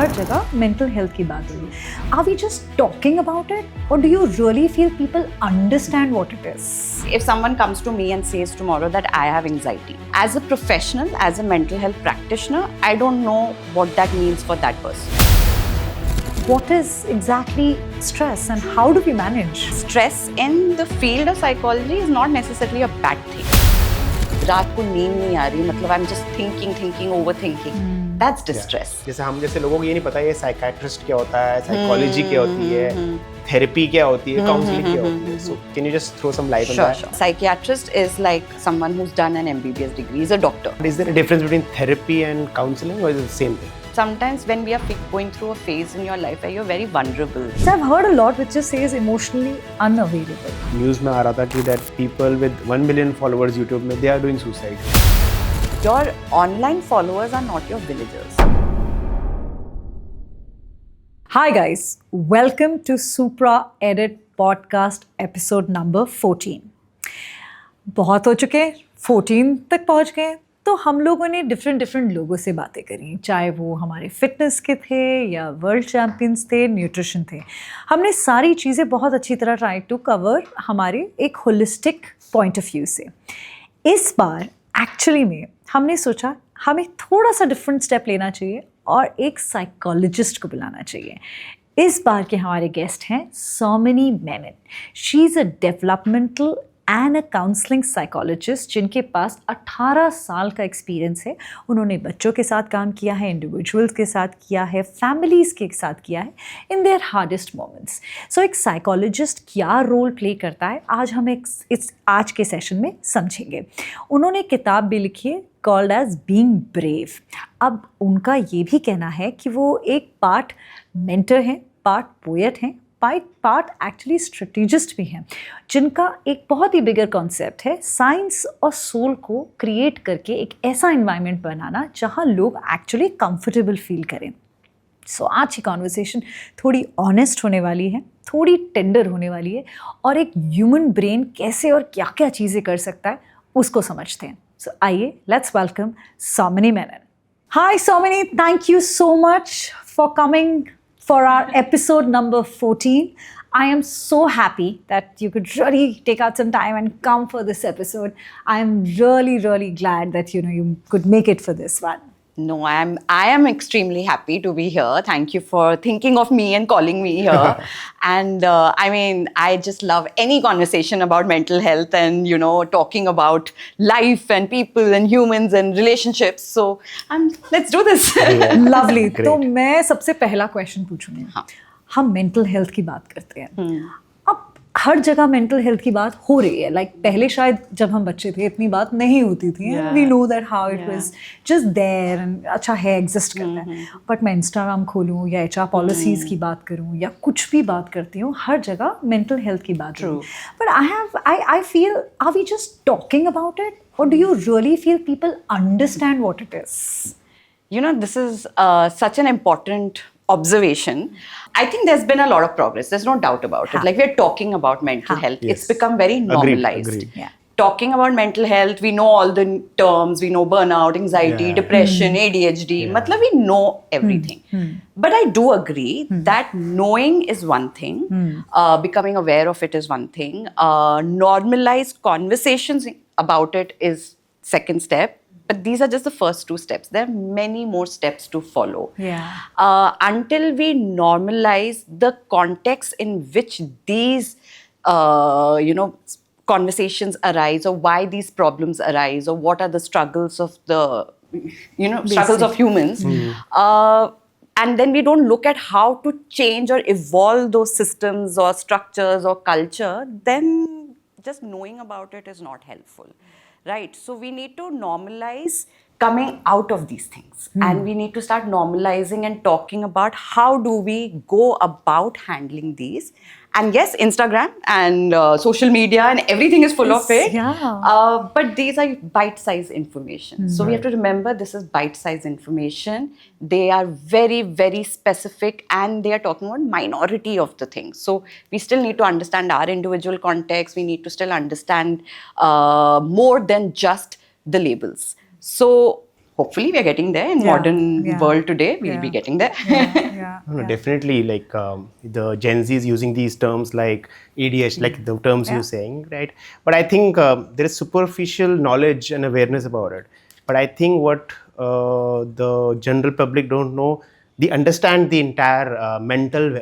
हर जगह mental health की बात हो रही है. Are we just talking about it, or do you really feel people understand what it is? If someone comes to me and says tomorrow that I have anxiety, as a professional, as a mental health practitioner, I don't know what that means for that person. What is exactly stress and how do we manage? Stress in the field of psychology is not necessarily a bad thing. रात को नींद नहीं आ रही, मतलब I'm just thinking, overthinking. That's distress. जैसे हम जैसे लोगों को ये नहीं पता ये साइकियाट्रिस्ट क्या होता है, साइकोलॉजी क्या होती है, थेरेपी क्या होती है, काउंसलिंग क्या होती है. So can you just throw some light on that? Sure. Psychiatrist is like someone who's done an MBBS degree. He's a doctor. Is there a difference between therapy and counseling, or is it the same thing? Sometimes when we are going through a phase in your life where you're very vulnerable. So I've heard a lot which just says emotionally unavailable. News में आ रहा था कि that people with 1 million followers YouTube में they are doing suicide. Your online followers are not your villagers. Hi guys, welcome to Supra Edit Podcast episode number 14. बहुत हो चुके, 14 तक पहुंच गए. तो हम लोगों ने डिफरेंट लोगों से बातें करी, चाहे वो हमारे फिटनेस के थे या वर्ल्ड चैम्पियंस थे, न्यूट्रिशन थे. हमने सारी चीज़ें बहुत अच्छी तरह ट्राई टू कवर हमारे एक होलिस्टिक पॉइंट ऑफ व्यू से. इस बार एक्चुअली में हमने सोचा हमें थोड़ा सा डिफरेंट स्टेप लेना चाहिए और एक साइकोलॉजिस्ट को बुलाना चाहिए. इस बार के हमारे गेस्ट हैं Soumini Menon. She is a developmental and a counselling psychologist जिनके पास 18 साल का एक्सपीरियंस है. उन्होंने बच्चों के साथ काम किया है, इंडिविजुअल्स के साथ किया है, फैमिलीज़ के साथ किया है इन देयर हार्डेस्ट मोमेंट्स. सो एक साइकोलॉजिस्ट क्या रोल प्ले करता है आज हम इस आज के सेशन में समझेंगे. उन्होंने किताब भी लिखी है कॉल्ड एज बीइंग ब्रेव. अब उनका ये भी कहना है कि वो एक पार्ट मेंटर हैं, पार्ट पोएट हैं, पार्ट एक्चुअली स्ट्रेटेजिस्ट भी हैं, जिनका एक बहुत ही बिगर कॉन्सेप्ट है साइंस और सोल को क्रिएट करके एक ऐसा इन्वायरमेंट बनाना जहां लोग एक्चुअली कंफर्टेबल फील करें. सो आज की कॉन्वर्सेशन थोड़ी ऑनेस्ट होने वाली है, थोड़ी टेंडर होने वाली है और एक ह्यूमन ब्रेन कैसे और क्या क्या चीज़ें कर सकता है उसको समझते हैं. सो आइए let's welcome Soumini Menon. Hi Soumini, thank you so much for coming for our episode number 14. I am so happy that you could really take out some time and come for this episode. I am really glad that you could make it for this one. No, I am extremely happy to be here. Thank you for thinking of me and calling me here. And I mean, I just love any conversation about mental health and talking about life and people and humans and relationships. So let's do this. Lovely. Great. तो मैं सबसे पहला question पूछूंगी. हाँ. हम mental health की बात करते हैं. अब हर जगह मेंटल हेल्थ की बात हो रही है. लाइक पहले शायद जब हम बच्चे थे इतनी बात नहीं होती थी. We know that how it was just there and अच्छा है, एग्जिस्ट करता है. बट मैं इंस्टाग्राम खोलूँ या HR पॉलिसीज़ की बात करूँ या कुछ भी बात करती हूँ, हर जगह मेंटल हेल्थ की बात है. But I feel are we just talking about it, or do you really feel people understand what it is? This is such an important observation. I think there's been a lot of progress. There's no doubt about it. Like we're talking about mental health. Yes. It's become very normalized. Agreed. Yeah. Talking about mental health, we know all the terms. We know burnout, anxiety, depression, ADHD. Matlab, we know everything. But I do agree that knowing is one thing. Becoming aware of it is one thing. Normalized conversations about it is second step. But these are just the first two steps. There are many more steps to follow. Yeah. Until we normalize the context in which these, conversations arise, or why these problems arise, or what are the struggles of the, struggles of humans. And then we don't look at how to change or evolve those systems or structures or culture, then just knowing about it is not helpful. Right, so we need to normalize coming out of these things, and we need to start normalizing and talking about how do we go about handling these. And yes, Instagram and social media and everything is full of it. Yeah. But these are bite-sized information. So we have to remember this is bite-sized information. They are very, very specific, and they are talking about minority of the things. So we still need to understand our individual context. We need to still understand more than just the labels. So hopefully we are getting there in Yeah, modern yeah, world today. We'll yeah. be getting there. Yeah. No, definitely. Like the Gen Z is using these terms like ADHD, like the terms Yeah. you're saying, right? But I think there is superficial knowledge and awareness about it. But I think what the general public don't know, they understand the entire mental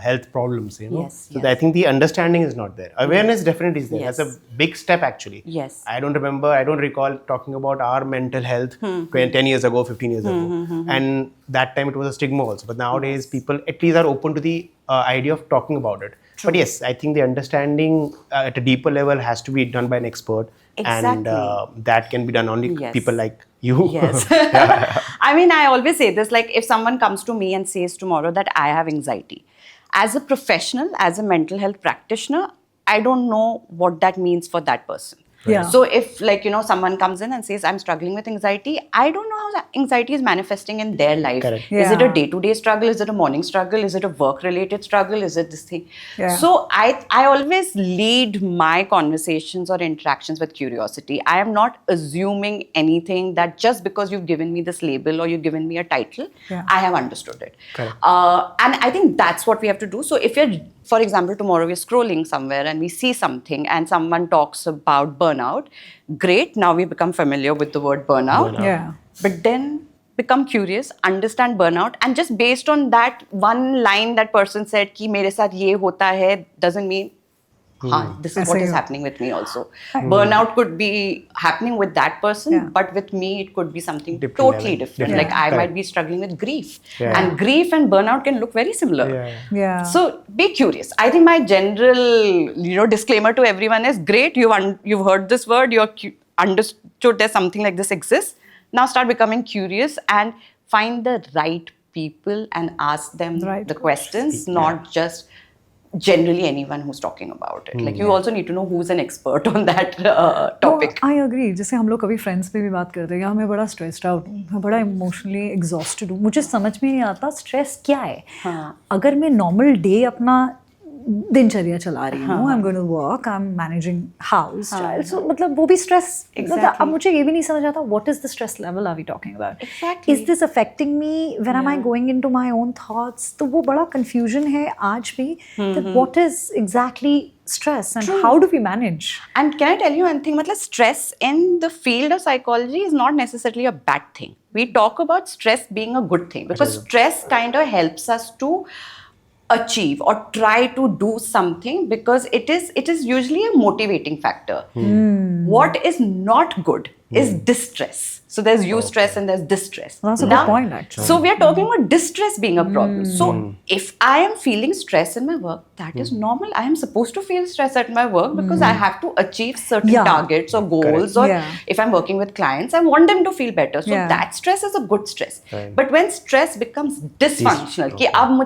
health problems. Yes, So yes. I think the understanding is not there. Awareness definitely is there. Yes. That's a big step actually. Yes. I don't recall talking about our mental health 10 years ago, 15 years ago. And that time it was a stigma also. But nowadays people at least are open to the idea of talking about it. But yes, I think the understanding at a deeper level has to be done by an expert. And Exactly. that can be done only Yes. people like you. Yes. I mean, I always say this, like if someone comes to me and says tomorrow that I have anxiety, as a professional, as a mental health practitioner, I don't know what that means for that person. Yeah. So if like, someone comes in and says, I'm struggling with anxiety, I don't know how anxiety is manifesting in their life. Correct. Is it a Yeah. day-to-day struggle? Is it a morning struggle? Is it a work-related struggle? Is it this thing? Yeah. So I always lead my conversations or interactions with curiosity. I am not assuming anything that just because you've given me this label or you've given me a title, Yeah. I have understood it. Correct. And I think that's what we have to do. So if you're, for example, tomorrow we're scrolling somewhere and we see something and someone talks about burnout, great. Now we become familiar with the word burnout. Yeah. But then become curious, understand burnout, and just based on that one line that person said कि मेरे साथ ये होता है doesn't mean this is ऐसे what he is हो. happening with me also. Burnout could be happening with that person, Yeah. but with me it could be something Different totally level. different. Yeah. Like I Correct. might be struggling with grief, Yeah. and grief and burnout can look very similar. Yeah. Yeah. So be curious. I think my general, disclaimer to everyone is great. You've heard this word. Understood that something like this exists. Now start becoming curious and find the right people and ask them Right. the questions, not just generally anyone who's talking about it. Like you also need to know who's an expert on that topic. I agree. जैसे हम लोग कभी friends पे भी बात करते हैं, मैं बड़ा स्ट्रेस्ड आउट हूँ, मैं बड़ा इमोशनली एग्जॉस्टेड हूँ, मुझे समझ में नहीं आता स्ट्रेस क्या है. अगर मैं नॉर्मल डे अपना दिनचर्या चला रही हूँ, I am going to work, I am managing house child, so मतलब वो भी स्ट्रेस. अब मुझे ये भी नहीं समझ आता what is the stress level are we talking about. Exactly. Is this affecting me when am I going into my own thoughts. तो वो बड़ा कंफ्यूजन है आज भी that what is exactly stress and how do we manage? And can I tell you one thing? Matlab, stress in the field of psychology is not necessarily a bad thing. We talk about stress being a good thing because stress kind of helps us to achieve or try to do something because it is usually a motivating factor. What is not good is distress. So there's eustress and there's distress. That's a good point, actually. So we are talking about distress being a problem. So if I am feeling stress in my work, that is normal. I am supposed to feel stress at my work because I have to achieve certain Yeah. targets or goals. Or Yeah. if I'm working with clients, I want them to feel better. So Yeah. that stress is a good stress. Right. But when stress becomes dysfunctional, कि अब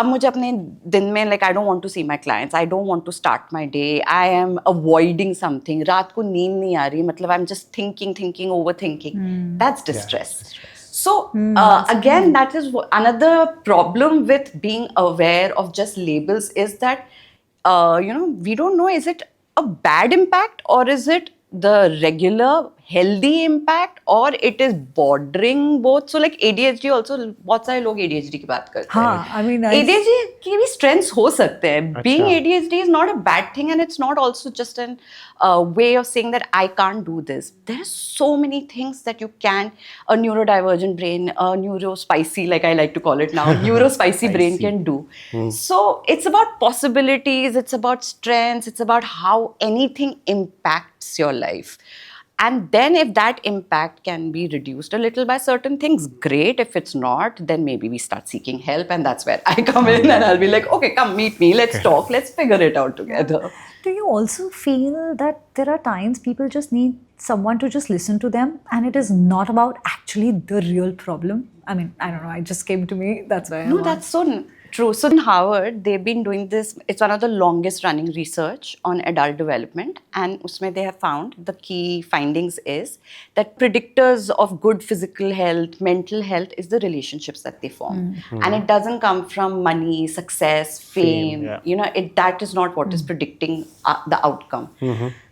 मुझे अपने दिन में like I don't want to see my clients, I don't want to start my day, I am avoiding something, रात को नींद नहीं आ रही, मतलब I'm just thinking, overthinking. That's distress. So again, that is another problem with being aware of just labels is that we don't know, is it a bad impact or is it the regular healthy impact or it is bordering both. So like ADHD also, बहुत सारे लोग ADHD की बात करते हैं. हाँ, I mean, ADHD की भी strengths हो सकते हैं. Being ADHD is not a bad thing and it's not also just an way of saying that I can't do this. There are so many things that you can, a neurodivergent brain, a neurospicy, like I like to call it now, neurospicy brain can do. So it's about possibilities, it's about strengths, it's about how anything impacts your life. And then if that impact can be reduced a little by certain things, great. If it's not, then maybe we start seeking help. And that's where I come in and I'll be like, okay, come meet me. Let's talk. Let's figure it out together. Do you also feel that there are times people just need someone to just listen to them and it is not about actually the real problem? I mean, I don't know. It just came to me. That's why. No, that's so true. So in Harvard, they've been doing this. It's one of the longest running research on adult development. And usme they have found the key findings is that predictors of good physical health, mental health is the relationships that they form. And it doesn't come from money, success, fame. yeah. That is not what is predicting the outcome.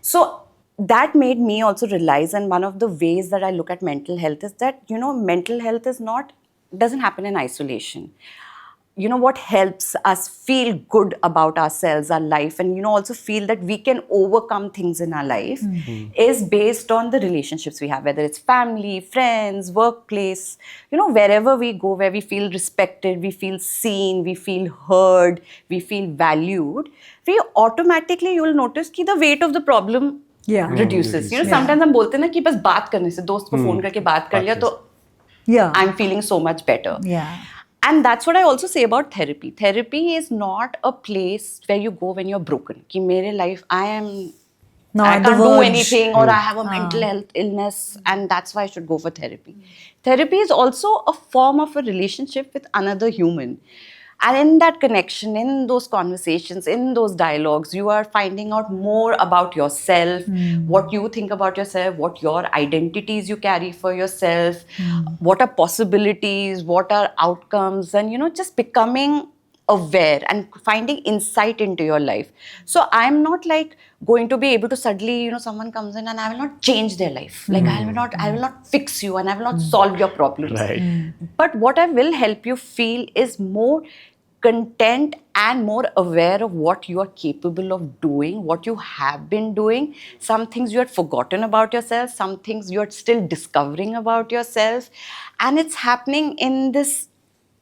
So that made me also realize, and one of the ways that I look at mental health is that, you know, mental health doesn't happen in isolation. You know, what helps us feel good about ourselves, our life, and, you know, also feel that we can overcome things in our life is based on the relationships we have, whether it's family, friends, workplace, you know, wherever we go, where we feel respected, we feel seen, we feel heard, we feel valued, we automatically, you will notice कि the weight of the problem reduces. You know, sometimes हम बोलते हैं ना कि बस बात करने से, दोस्त को फोन करके बात कर लिया तो I'm feeling so much better. And that's what I also say about therapy. Therapy is not a place where you go when you're broken. Ki mere life, I can't do anything, or I have a mental health illness, and that's why I should go for therapy. Therapy is also a form of a relationship with another human. And in that connection, in those conversations, in those dialogues, you are finding out more about yourself, what you think about yourself, what your identities you carry for yourself, what are possibilities, what are outcomes, and, you know, just becoming aware and finding insight into your life. So I'm not like going to be able to suddenly, you know, someone comes in and I will not change their life. Like I will not fix you and I will not solve your problems. Right. But what I will help you feel is more content and more aware of what you are capable of doing, what you have been doing, some things you had forgotten about yourself, some things you are still discovering about yourself. And it's happening in this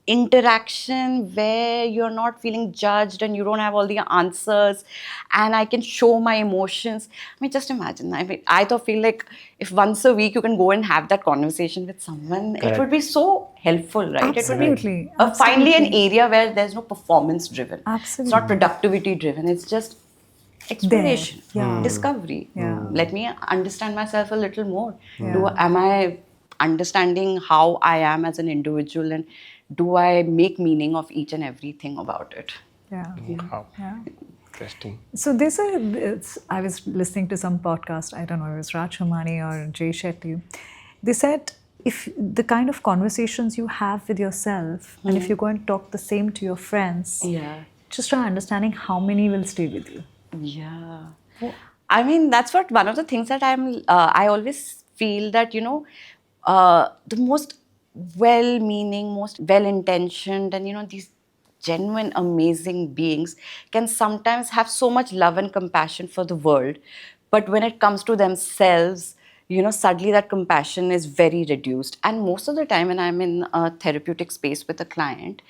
interaction where you're not feeling judged and you don't have all the answers, and I can show my emotions. I mean, just imagine. I mean, I feel like if once a week you can go and have that conversation with someone, it would be so helpful, right? Absolutely. It would be finally an area where there's no performance driven. Absolutely. It's not productivity driven. It's just exploration, discovery. Let me understand myself a little more. Am I understanding how I am as an individual, and do I make meaning of each and everything about it? Wow. Interesting. So I was listening to some podcast, I don't know, it was Raj Humani or Jay Shetty. They said, if the kind of conversations you have with yourself, and if you go and talk the same to your friends, just try understanding how many will stay with you. Yeah. I mean, that's what one of the things that I always feel that, you know, the most well-meaning, most well-intentioned, and, you know, these genuine, amazing beings can sometimes have so much love and compassion for the world. But when it comes to themselves, you know, suddenly that compassion is very reduced. And most of the time when I'm in a therapeutic space with a client,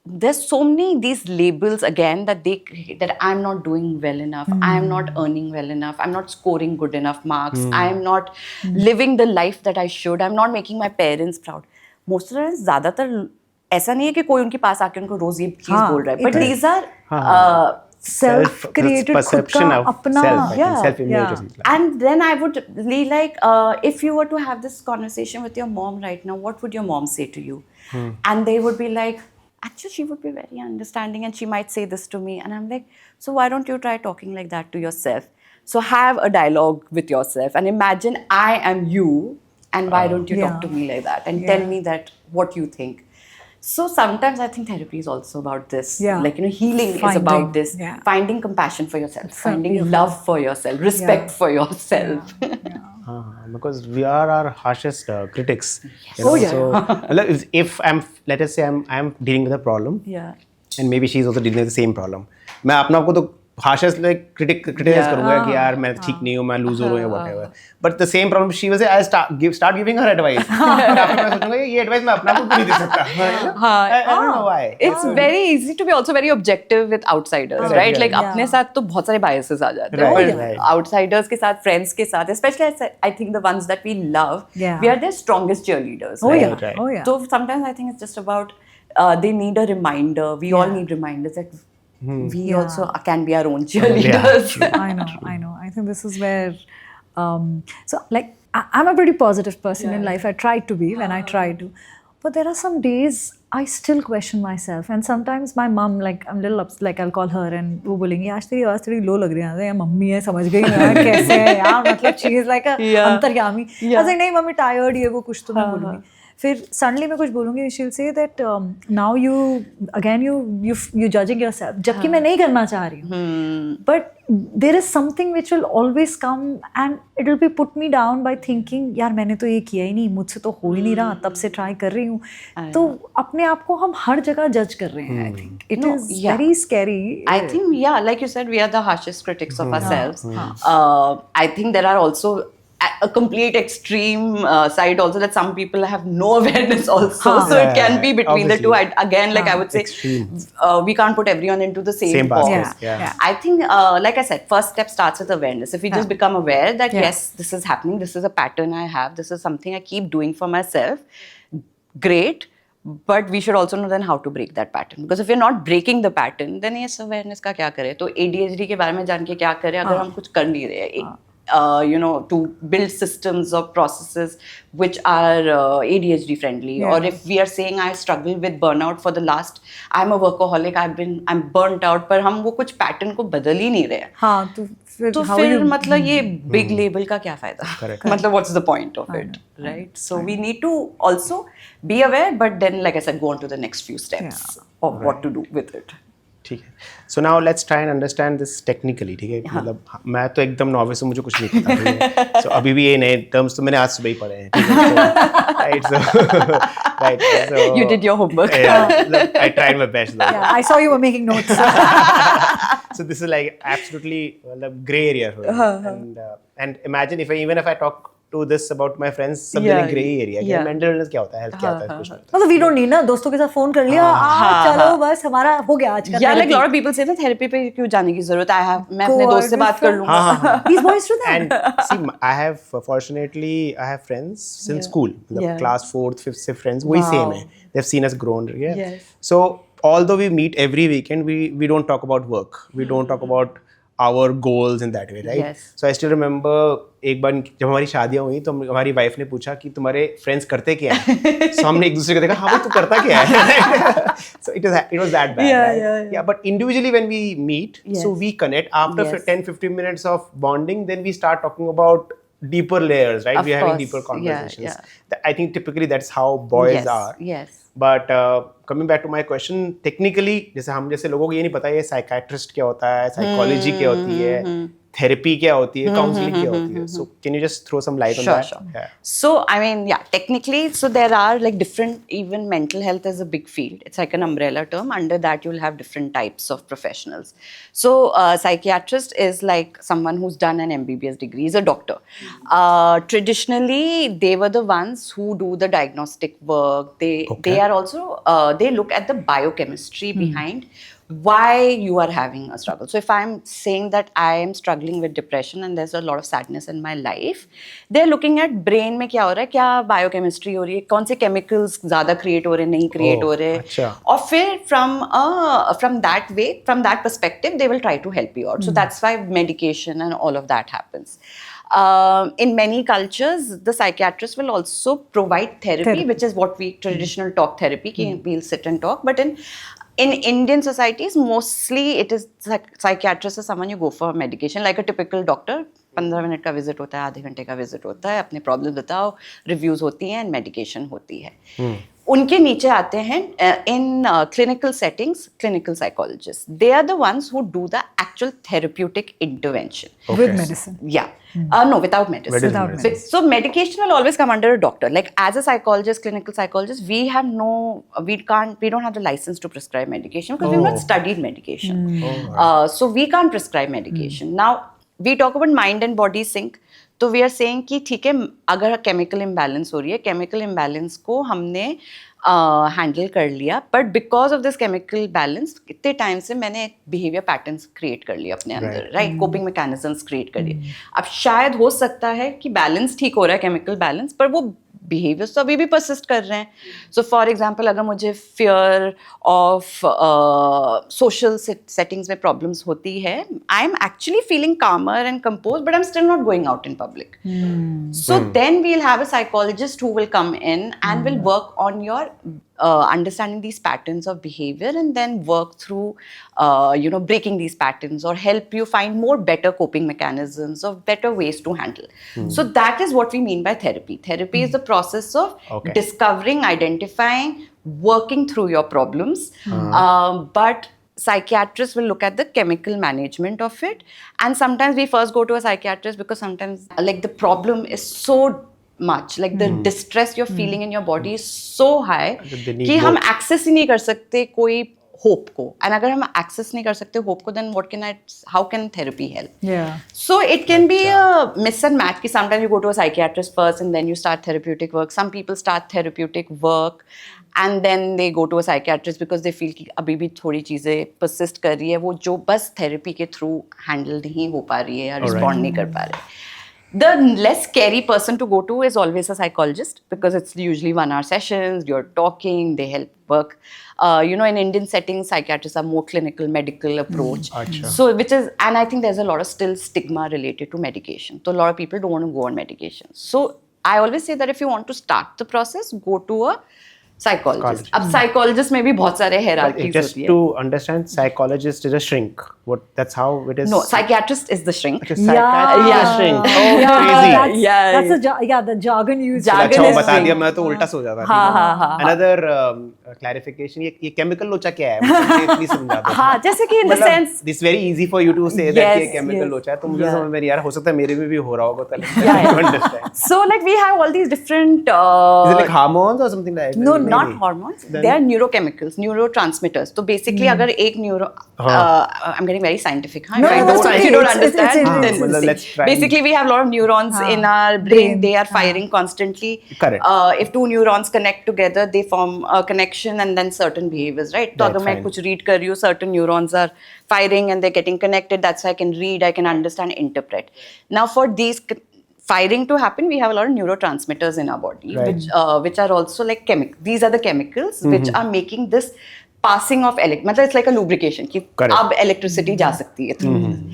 there's so many these labels again that they create, that I'm not doing well enough, I'm not earning well enough, I'm not scoring good enough marks, I'm not living the life that I should, I'm not making my parents proud. Most of the time ज़्यादातर ऐसा नहीं है कि कोई उनके पास आके उनको रोज ये चीज बोल रहा है, but these are self-created perception of apna, self, self-image. And then I would be like, if you were to have this conversation with your mom right now, what would your mom say to you? And they would be like, actually, she would be very understanding and she might say this to me. And I'm like, so why don't you try talking like that to yourself? So have a dialogue with yourself and imagine I am you, and why don't you talk to me like that and tell me that what you think. So sometimes I think therapy is also about this. Like, you know, healing is about this. Finding compassion for yourself, finding love for yourself, respect for yourself. Because we are our harshest critics. You know? So if let us say I'm dealing with a problem, and maybe she's also dealing with the same problem, मैं अपने आप को तो harshest like criticize करूँगा कि यार मैं ठीक नहीं हूँ, मैं loser हूँ या whatever. But the same problem she will say, I start giving her advice. after मैं सोचूँगा ये advice मैं अपने आप को नहीं दे सकता. I don't know why. It's very easy to be also very objective with outsiders, right? Like अपने साथ तो बहुत सारे biases आ जाते हैं. But outsiders के साथ, friends के साथ, especially I think the ones that we love, we are their strongest cheerleaders. So sometimes I think it's just about they need a reminder. We all need reminders that we also can be our own cheerleaders. I know. I think this is where, so like, I'm a pretty positive person in life. I try to be when I try to. But there are some days I still question myself. And sometimes my mom, like, I'm a little upset, like, I'll call her and वो बोलेंगी, आज तेरी आवाज़ थोड़ी low लग रही है. यार मम्मी है, समझ गई मैं कैसे है यार. मतलब she is like a अंतर्यामी. I was like, नहीं मम्मी tired ये वो कुछ तो मैं बोलूँगी. फिर सडनली मैं कुछ बोलूँगी, she will say that now you again you judging yourself, जबकि मैं नहीं करना चाह रही हूँ, but there is something which will always come and it will be put me down by thinking यार मैंने तो ये किया ही नहीं, मुझसे तो हो ही नहीं रहा, तब से ट्राई कर रही हूँ. तो अपने आप को हम हर जगह जज कर रहे हैं. I think it is very scary. I think, yeah, like you said, we are the harshest critics of ourselves. I think there are also a complete extreme side also, that some people have no awareness also. So it can be between the two. Again, like I would say, we can't put everyone into the same box. basket. Yeah. I think, like I said, first step starts with awareness. If we just become aware that yes, this is happening, this is a pattern I have, this is something I keep doing for myself, great. But we should also know then how to break that pattern. Because if we're not breaking the pattern, then yes, awareness का क्या करें? तो ADHD के बारे में जान के क्या करें अगर हम कुछ कर नहीं रहे? You know, to build systems or processes which are ADHD friendly. Or if we are saying I struggle with burnout for the last, I'm a workaholic, I'm burnt out, पर हम वो कुछ pattern को बदल ही नहीं रहे. हाँ, तो फिर मतलब ये big label का क्या फायदा? मतलब what's the point of it, right? So we need to also be aware, but then like I said, go on to the next few steps of what to do with it. ठीक है. So now let's try and understand this technically. ठीक है, मतलब मैं तो एकदम novice हूँ, मुझे कुछ नहीं पता. So अभी भी ये नए टर्म्स तो मैंने आज सुबह ही पढ़े हैं. Right, so You did your homework. Yeah, I tried my best though. Yeah, I saw you were making notes. So this is like absolutely gray area for me. And imagine even if I talk to this about my friends, सब जने gray area. क्या mental illness क्या होता है, health क्या होता है, कुछ नहीं. मतलब we don't need ना, दोस्तों के साथ फोन कर लिया, चलो बस हमारा हो गया आज का. Yeah, like a lot of people say that therapy पे क्यों जाने की जरूरत है? मैं अपने दोस्त से बात कर लूँगा. These boys do that. And see, fortunately, I have friends since school. Class 4th, 5th से friends, वही same है. They've seen us grown. Yeah. Yes. So although we meet every weekend, we don't talk about work. We don't talk about our goals in that way, right? Yes. So I still remember एक बार जब हमारी शादियाँ हुई तो हमारी wife ने पूछा कि तुम्हारे फ्रेंड्स करते क्या हैं? So हमने एक दूसरे को देखा, हाँ भाई तू करता क्या है? So it was that bad. Yeah. But individually when we meet, so we connect after 10-15 minutes of bonding, then we start talking about deeper layers, right? We're having deeper conversations. I think typically that's how boys are. Yes. But coming back to my question, technically जैसे हम जैसे लोगों को ये नहीं पता ये psychiatrist क्या होता है, psychology क्या होती है, therapy क्या होती है, counseling क्या होती है. So can you just throw some light on that? Sure. Yeah. So I mean, yeah, technically, so there are like different, even mental health is a big field. It's like an umbrella term. Under that, you'll have different types of professionals. So psychiatrist is like someone who's done an MBBS degree, is a doctor. Traditionally, they were the ones who do the diagnostic work. They are also, they look at the biochemistry behind why you are having a struggle. So if I'm saying that I am struggling with depression and there's a lot of sadness in my life, they're looking at brain में क्या हो रहा है, क्या biochemistry हो रही है, कौन से chemicals ज़्यादा create हो रहे हैं, नहीं create हो रहे हैं, और फिर from that perspective they will try to help you out. So that's why medication and all of that happens. In many cultures, the psychiatrist will also provide therapy, which is what we traditional talk therapy. We'll sit and talk, but in Indian societies, mostly it is psychiatrist is someone you go for medication, like a typical doctor. 15 minute का visit होता है, आधे घंटे का visit होता है, अपने problem बताओ, रिव्यूज होती हैं, मेडिकेशन होती है. उनके नीचे आते हैं in clinical settings clinical psychologist. They are the ones who do the actual therapeutic intervention with medicine. No, without medicine. So medication will always come under a doctor. Like as a psychologist, clinical psychologist, we don't have the license to prescribe medication because we've not studied medication. So we can't prescribe medication. Now we talk about mind and body sync. तो we are saying कि ठीक है, अगर chemical imbalance हो रही है, chemical imbalance को हमने हैंडल कर लिया, but because of this chemical balance इतने टाइम से मैंने बिहेवियर पैटर्न्स क्रिएट कर लिए अपने अंदर, राइट, कोपिंग मैकेनिज्म्स क्रिएट कर लिए. अब शायद हो सकता है कि बैलेंस ठीक हो रहा है, केमिकल बैलेंस, पर वो बिहेवियर्स तो अभी भी परसिस्ट कर रहे हैं. सो फॉर एग्जाम्पल, अगर मुझे फियर ऑफ सोशल सेटिंग्स में प्रॉब्लम्स होती है, I am actually feeling calmer and compose, but I am still not going out in public. So then we will have a psychologist who will come in and will work on your understanding these patterns of behavior and then work through, breaking these patterns or help you find more better coping mechanisms or better ways to handle. So that is what we mean by therapy. Therapy is the process of discovering, identifying, working through your problems. But psychiatrists will look at the chemical management of it, and sometimes we first go to a psychiatrist because sometimes like the problem is so much, like the distress you're feeling in your body is so high कि हम access ही नहीं कर सकते कोई hope को, and अगर हम access नहीं कर सकते hope को, then how can therapy help? Yeah. So it can be a miss and match. Sometimes you go to a psychiatrist first and then you start therapeutic work. Some people start therapeutic work and then they go to a psychiatrist because they feel कि अभी भी थोड़ी चीजें persist कर रही है, वो जो बस therapy के through handle नहीं हो पा रही है या respond नहीं कर पा रहे. The less scary person to go to is always a psychologist because it's usually 1 hour sessions, you're talking, they help work. In Indian settings, psychiatrists are more clinical, medical approach. So, and I think there's a lot of still stigma related to medication. So, a lot of people don't want to go on medication. So, I always say that if you want to start the process, go to a psychologist. अब psychologist में भी बहुत सारे hierarchies just होती है. to understand, psychologist is a shrink. That's how it is. No, psychiatrist is the shrink. Psychiatrist is a shrink. Oh, crazy. That's the jargon used. Jargon अच्छा is बता shrink. दिया, मैं तो उल्टा सो जाता. हाँ. Another clarification, ये chemical लोचा क्या है? मुझे प्लीज समझा दो. हाँ, जैसे कि in the sense. This very easy for you to say that Yes, ये chemical yes. लोचा है, तो मुझे समझ में नहीं आ रहा, हो सकता है मेरे में भी हो रहा होगा पता नहीं. Yeah. I don't understand. So like we have all these different. Is it like hormones or something like that? No, Maybe. not hormones. They are neurochemicals, neurotransmitters. So basically, अगर एक I'm getting very scientific. Huh? No, If you don't understand, then well, let's try. basically we have a lot of neurons in our brain. They are firing constantly. Correct. If two neurons connect together, they form a connection and then certain behaviors, right? तो अगर मैं कुछ read कर रही हूँ, certain neurons are firing and they're getting connected. That's why I can read, I can understand, interpret. Now for these firing to happen, we have a lot of neurotransmitters in our body, which are also like These are the chemicals which are making this passing of मतलब it's like a lubrication कि अब electricity जा सकती है through.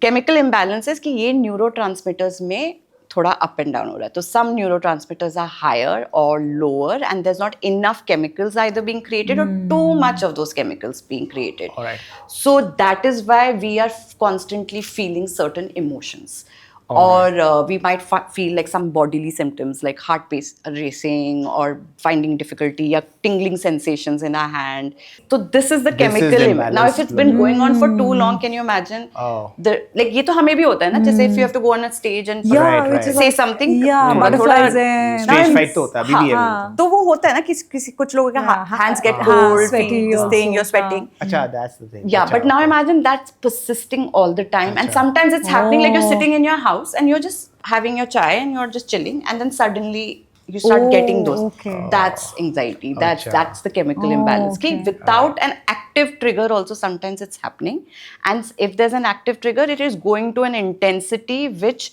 Chemical imbalances कि ये neurotransmitters में थोड़ा up and down हो रहा है. तो some neurotransmitters are higher or lower and there's not enough chemicals either being created or too much of those chemicals being created. All right. So that is why we are constantly feeling certain emotions. Or we might feel like some bodily symptoms like heart racing or finding difficulty or tingling sensations in our hand. So this is the chemical imbalance. Now if it's been going on for too long, can you imagine? Like ये तो हमें भी होता है ना, जैसे if you have to go on a stage and say something. Butterflies and stage fright तो होता है, अभी भी है. तो वो होता है ना किसी कुछ लोगों का hands get cold, sweaty, this thing, you're sweating. अच्छा, that's the thing. Yeah, but now imagine that's persisting all the time, and sometimes it's happening like you're sitting in your house and you're just having your chai and you're just chilling, and then suddenly you start getting those. That's anxiety. That's the chemical imbalance. Without an active trigger, also sometimes it's happening, and if there's an active trigger, it is going to an intensity which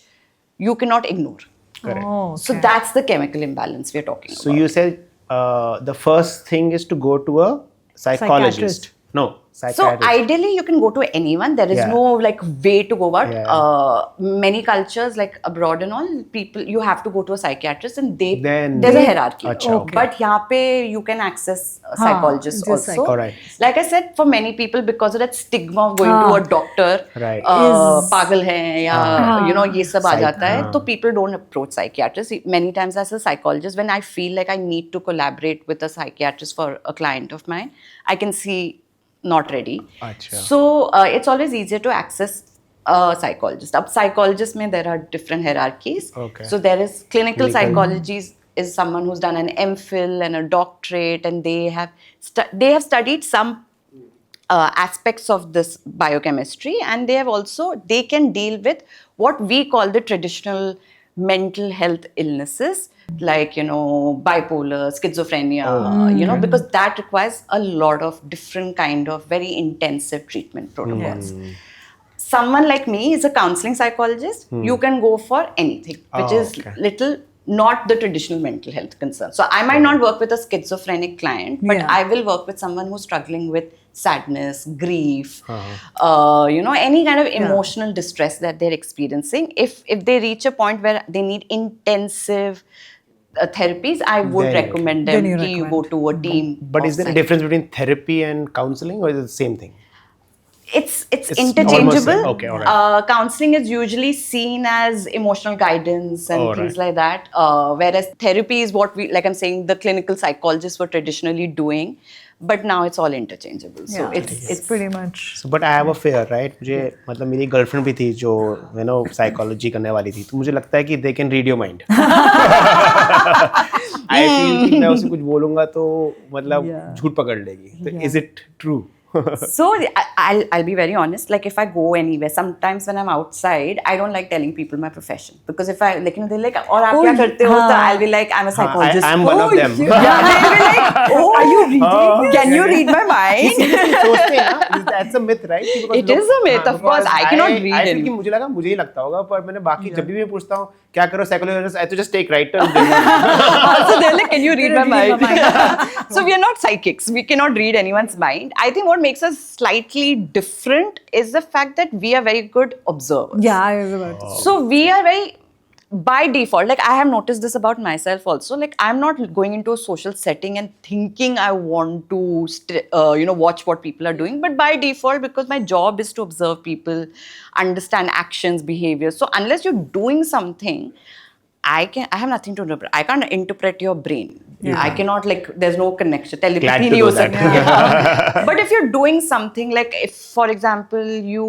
you cannot ignore. Correct. So that's the chemical imbalance we're talking about. So you said the first thing is to go to a psychologist. No. So ideally, you can go to anyone. There is no like way to go about. Many cultures, like abroad and all, you have to go to a psychiatrist, and there's a hierarchy. But यहाँ पे you can access a psychologist also. Like I said, for many people, because of that stigma of going to a doctor, पागल है या ये सब आ जाता है, तो people don't approach psychiatrists. Many times as a psychologist, when I feel like I need to collaborate with a psychiatrist for a client of mine, I can see not ready. So it's always easier to access a psychologist. Up psychologists mein there are different hierarchies. So there is clinical psychology is someone who's done an MPhil and a doctorate, and they have studied some aspects of this biochemistry, and they can deal with what we call the traditional mental health illnesses, like bipolar, schizophrenia, because that requires a lot of different kind of very intensive treatment protocols. Someone like me is a counseling psychologist. You can go for anything, which is little not the traditional mental health concern. So I might not work with a schizophrenic client, but I will work with someone who's struggling with sadness, grief, any kind of emotional distress that they're experiencing. If they reach a point where they need intensive therapies, I would Then- recommend Then them you कि you go recommend. to a team. But of is there a psych- difference between therapy and counseling, or is it the same thing? It's It's interchangeable. almost- okay, all right. Counseling is usually seen as emotional guidance and All things right. like that. Whereas therapy is what we, like I'm saying, the clinical psychologists were traditionally doing, but now it's all interchangeable. So Yeah, it's pretty much. So, but I have a fear, right? मुझे मतलब मेरी girlfriend भी थी जो psychology करने वाली थी, तो मुझे लगता है कि they can read your mind. I feel कि मैं उसे कुछ बोलूंगा तो मतलब Yeah. झूठ पकड़ लेगी. तो is it true? So I'll be very honest. Like if I go anywhere, sometimes when I'm outside, I don't like telling people my profession because if I like they're like, "और आप क्या करते हो?" So I'll be like, "I'm a psychologist." I'm one of them. Yeah, they'll be like, "Oh, Are you reading? can you read my mind?" सोचते हैं ना, that's a myth, right? Because It is a myth, हाँ, of course. because I cannot read I feel any- कि मुझे लगा मुझे ही लगता होगा, पर मैंने बाकी जब भी मैं पूछता हूँ क्या करो psychologist, I to just take right turn. So they're like, "Can you read my Can you read mind?" my So we are not psychics. We cannot read anyone's mind. I think what makes us slightly different is the fact that we are very good observers. Yeah, I was about to say. So we are very, by default, like I have noticed this about myself also. Like I'm not going into a social setting and thinking I want to, watch what people are doing. But by default, because my job is to observe people, understand actions, behavior. So unless you're doing something, I have nothing to interpret. I can't interpret your brain. Yeah. I cannot, like, there's no connection. Glad Telepathy to nahi know ho that. sakti. Yeah. But if you're doing something, like if, for example, you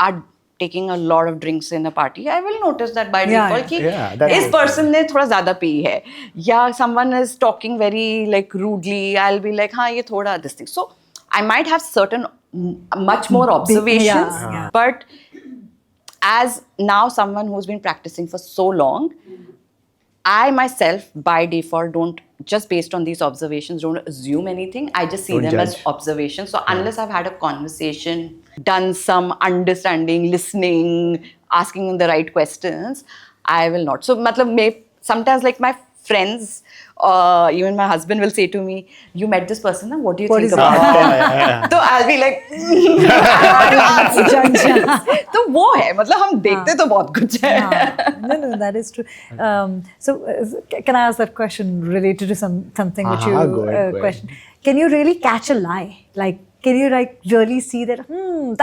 are taking a lot of drinks in a party, I will notice that by Yeah, default कि yeah, that इस makes person ने थोड़ा ज़्यादा P है, या someone is talking very like rudely, I'll be like हाँ ये थोड़ा this thing. So I might have certain much more observations, yeah. but as now someone who's been practicing for so long, I myself by default don't, just based on these observations, don't assume anything. I just see Don't them as judge. observations. So unless I've had a conversation, done some understanding, listening, asking the right questions, I will not. So matlab, sometimes like my friends, even my husband will say to me, "You met this person, now what do you What think is it?" about it?" So I'll be like, I want to answer this. तो वो है, मतलब हम देखते तो बहुत कुछ है. No, that is true. So, can I ask that question related to something which you Go ahead. question? Can you really catch a lie? Like, can you like really see that?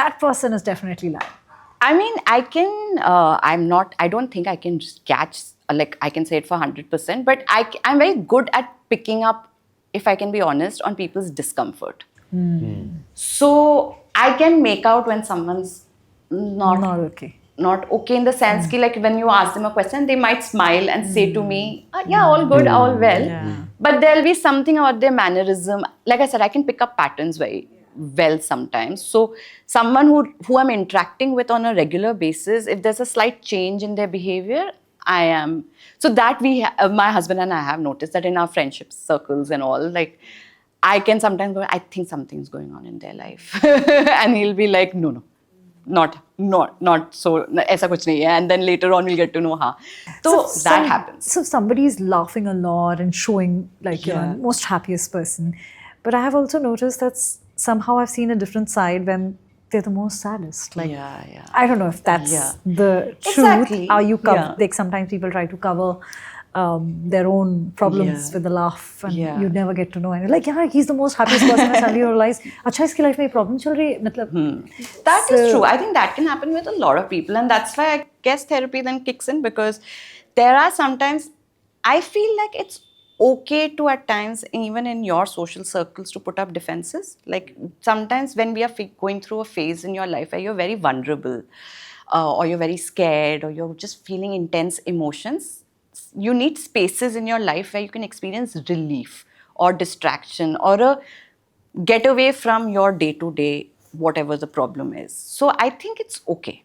That person is definitely lying. I mean, I can. I don't think I can just catch. Like I can say it for 100%, but I'm very good at picking up, if I can be honest, on people's discomfort. So I can make out when someone's Not okay. not okay in the sense ki, like when you ask them a question, they might smile and say to me, "Yeah, all good, all well." Yeah. But there'll be something about their mannerism. Like I said, I can pick up patterns very well sometimes. So someone who I'm interacting with on a regular basis, if there's a slight change in their behavior, I am. So that my husband and I have noticed that in our friendship circles and all, like I can sometimes go, I think something's going on in their life. And he'll be like, no, not so, ऐसा कुछ नहीं है. And then later on we'll get to know, हाँ. So that happens. So somebody is laughing a lot and showing like Yeah. the most happiest person, but I have also noticed that somehow I've seen a different side when they're the most saddest. Like Yeah. I don't know if that's Yeah. the truth. Exactly. How you cover? Yeah. Like sometimes people try to cover their own problems Yeah. with a laugh, and Yeah. you never get to know. And like, yeah, he's the most happiest person. And suddenly you realize, अच्छा इसकी life में problem चल रही है. मतलब That is true. I think that can happen with a lot of people, and that's why I guess therapy then kicks in, because there are sometimes I feel like it's okay to at times, even in your social circles, to put up defenses. Like sometimes when we are going through a phase in your life where you're very vulnerable, or you're very scared, or you're just feeling intense emotions, you need spaces in your life where you can experience relief or distraction or a get away from your day-to-day, whatever the problem is. So I think it's okay.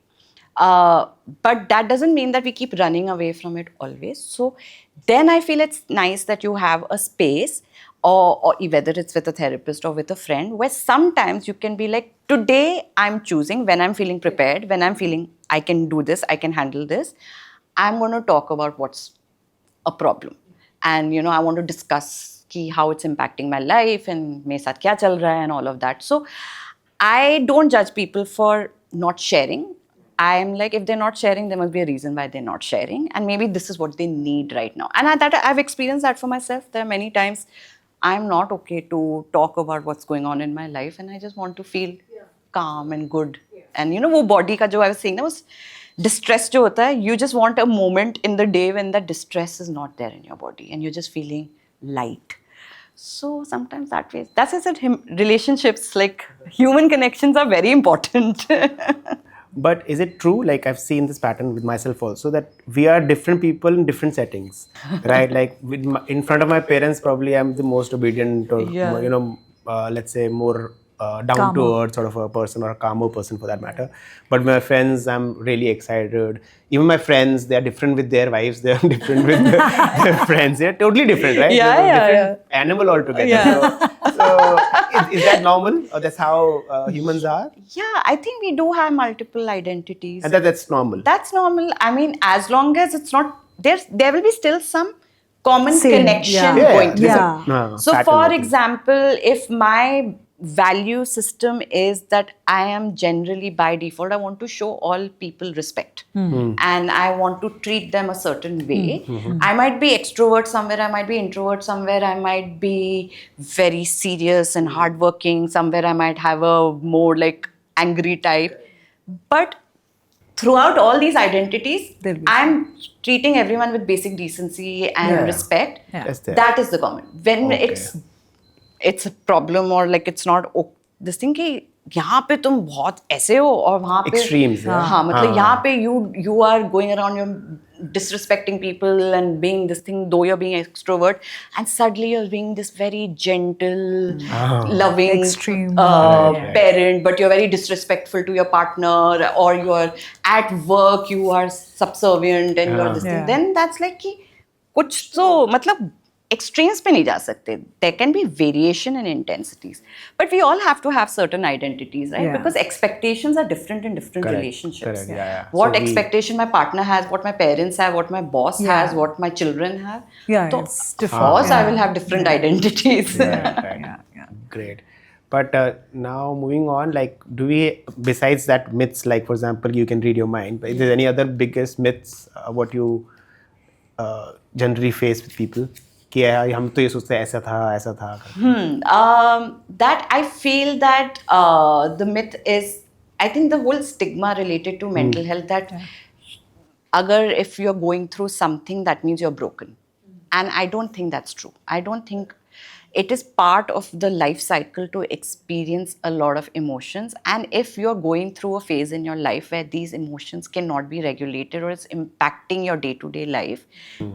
But that doesn't mean that we keep running away from it always. So then I feel it's nice that you have a space, or whether it's with a therapist or with a friend, where sometimes you can be like, today I'm choosing, when I'm feeling prepared, when I'm feeling I can do this, I can handle this, I'm going to talk about what's a problem. And, I want to discuss how it's impacting my life and मेरे साथ क्या चल रहा है and all of that. So I don't judge people for not sharing. I'm like, if they're not sharing, there must be a reason why they're not sharing. And maybe this is what they need right now. And I've experienced that for myself. There are many times I'm not okay to talk about what's going on in my life. And I just want to feel calm and good. And wo body ka jo I was saying, that was distress jo hota hai, you just want a moment in the day when that distress is not there in your body. And you're just feeling light. So sometimes that way, that's why I said relationships, like human connections are very important. But is it true, like I've seen this pattern with myself also, that we are different people in different settings, right? Like in front of my parents, probably I'm the most obedient or, let's say more down to earth sort of a person, or a calmer person for that matter. But my friends, I'm really excited. Even my friends, they're different with their wives, they're different with their friends. They're totally different, right? They're different animal altogether. Yeah. So is that normal? Or that's how humans are? Yeah, I think we do have multiple identities. And that's normal. That's normal. I mean, as long as it's not, there will be still some common Same, connection yeah. going through. Yeah. So pattern, for I think. example, if my value system is that I am generally by default, I want to show all people respect. And I want to treat them a certain way. I might be extrovert somewhere, I might be introvert somewhere, I might be very serious and hardworking somewhere, I might have a more like angry type. But throughout all these identities, I'm treating everyone with basic decency and respect. That's there. That is the common. When it's a problem or like it's not this thing कि यहाँ पे तुम बहुत ऐसे हो और वहाँ पे Extremes, yeah. हाँ मतलब यहाँ पे you are going around, you're disrespecting people and being this thing, though you're being extrovert, and suddenly you're being this very gentle, loving Extreme. parent, but you're very disrespectful to your partner, or you're at work, you are subservient and you're this thing. Then that's like कि कुछ तो मतलब extremes पे नहीं जा सकते. There can be variation in intensities, but we all have to have certain identities, right? Because expectations are different in different relationships. Correct. Yeah. What expectation my partner has, what my parents have, what my boss has, what my children have. So it's of different. course, I will have different identities. Right. Great. But now moving on, like, do we, besides that myths, like for example, you can read your mind, but is there any other biggest myths what you generally face with people? कि हम तो ये सोचते हैं ऐसा था That I feel that the myth is, I think the whole stigma related to mental health, that if you're going through something, that means you're broken. And I don't think that's true. I don't think it is part of the life cycle to experience a lot of emotions. And if you're going through a phase in your life where these emotions cannot be regulated or it's impacting your day-to-day life,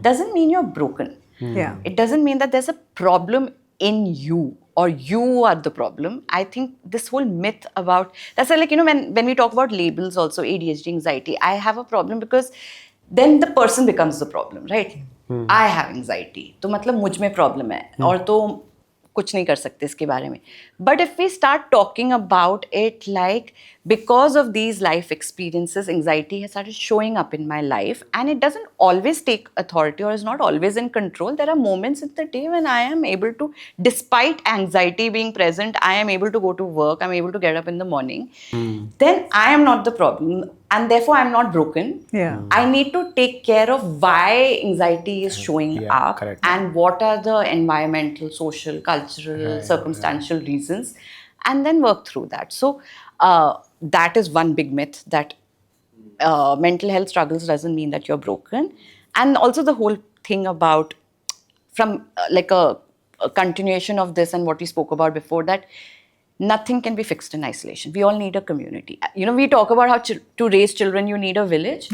doesn't mean you're broken. It doesn't mean that there's a problem in you or you are the problem. I think this whole myth about, that's why, like, when we talk about labels also, ADHD, anxiety, I have a problem because then the person becomes the problem, right? I have anxiety. तो मतलब मुझ में problem है और तो कुछ नहीं कर सकते इसके बारे में. But if we start talking about it like, because of these life experiences, anxiety has started showing up in my life, and it doesn't always take authority or is not always in control. There are moments in the day when I am able to, despite anxiety being present, I am able to go to work, I'm able to get up in the morning. Then I am not the problem, and therefore I'm not broken. I need to take care of why anxiety is showing up and what are the environmental, social, cultural, circumstantial reasons, and then work through that. So that is one big myth, that mental health struggles doesn't mean that you're broken. And also the whole thing about, from like a continuation of this and what we spoke about before, that nothing can be fixed in isolation. We all need a community. We talk about how to raise children, you need a village.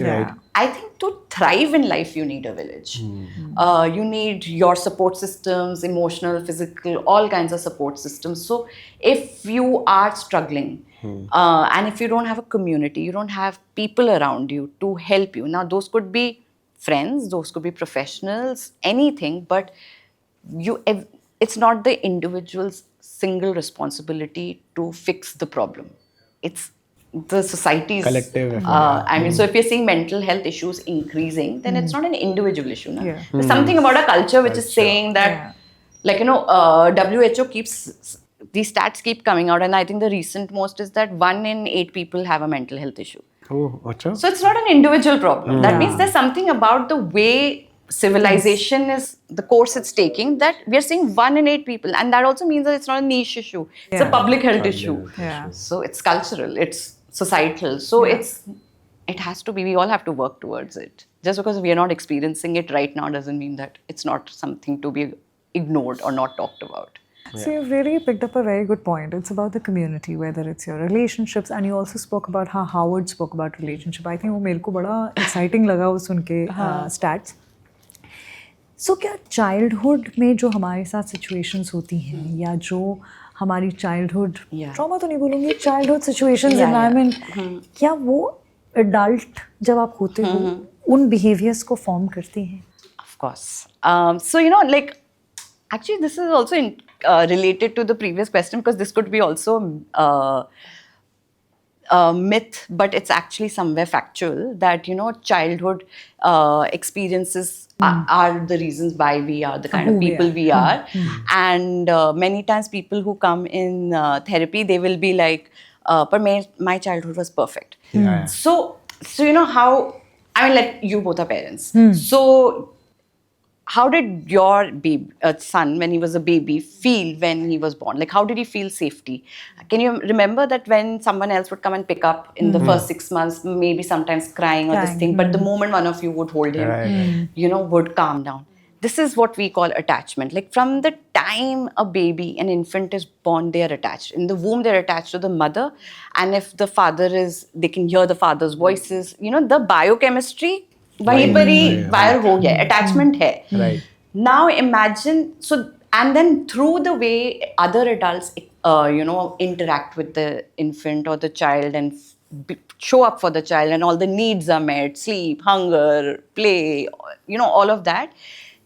I think to thrive in life, you need a village. You need your support systems, emotional, physical, all kinds of support systems. So if you are struggling, and if you don't have a community, you don't have people around you to help you. Now, those could be friends, those could be professionals, anything, but it's not the individual's single responsibility to fix the problem. It's the society's collective effort. I mean, so if you're seeing mental health issues increasing, then it's not an individual issue. No? There's something about our culture which is saying that, like, WHO keeps, these stats keep coming out, and I think the recent most is that 1 in 8 people have a mental health issue. Oh, acha. So it's not an individual problem. That means there's something about the way civilization is, the course it's taking, that we are seeing 1 in 8 people, and that also means that it's not a niche issue. It's a Yeah. public health issue. Yeah. So it's cultural, it's societal. So it has to be. We all have to work towards it. Just because we are not experiencing it right now doesn't mean that it's not something to be ignored or not talked about. So you've really picked up a very good point. It's about the community, whether it's your relationships, and you also spoke about how Howard spoke about relationship. I think वो मेरे को बड़ा exciting लगा वो सुन के stats. So क्या childhood में जो हमारे साथ situations होती हैं या जो हमारी childhood trauma तो नहीं बोलूँगी, childhood situations environment, क्या वो adult जब आप होते हो उन behaviors को form करती हैं? Of course. So like, actually, this is also related to the previous question, because this could be also a myth, but it's actually somewhere factual, that childhood experiences are the reasons why we are the kind of people we are. And many times people who come in therapy, they will be like, but my childhood was perfect. Yeah. So how, I mean, like, you both are parents. So how did your son, when he was a baby, feel when he was born? Like, how did he feel safety? Can you remember that when someone else would come and pick up in the first 6 months, maybe sometimes crying or this thing, but the moment one of you would hold him, would calm down? This is what we call attachment. Like, from the time a baby, an infant is born, they are attached. In the womb, they're attached to the mother. And if the father they can hear the father's voices. The biochemistry, वहीं पर ही wire हो गया, attachment है. Right. Now imagine, and then through the way other adults, interact with the infant or the child and show up for the child, and all the needs are met, sleep, hunger, play, all of that,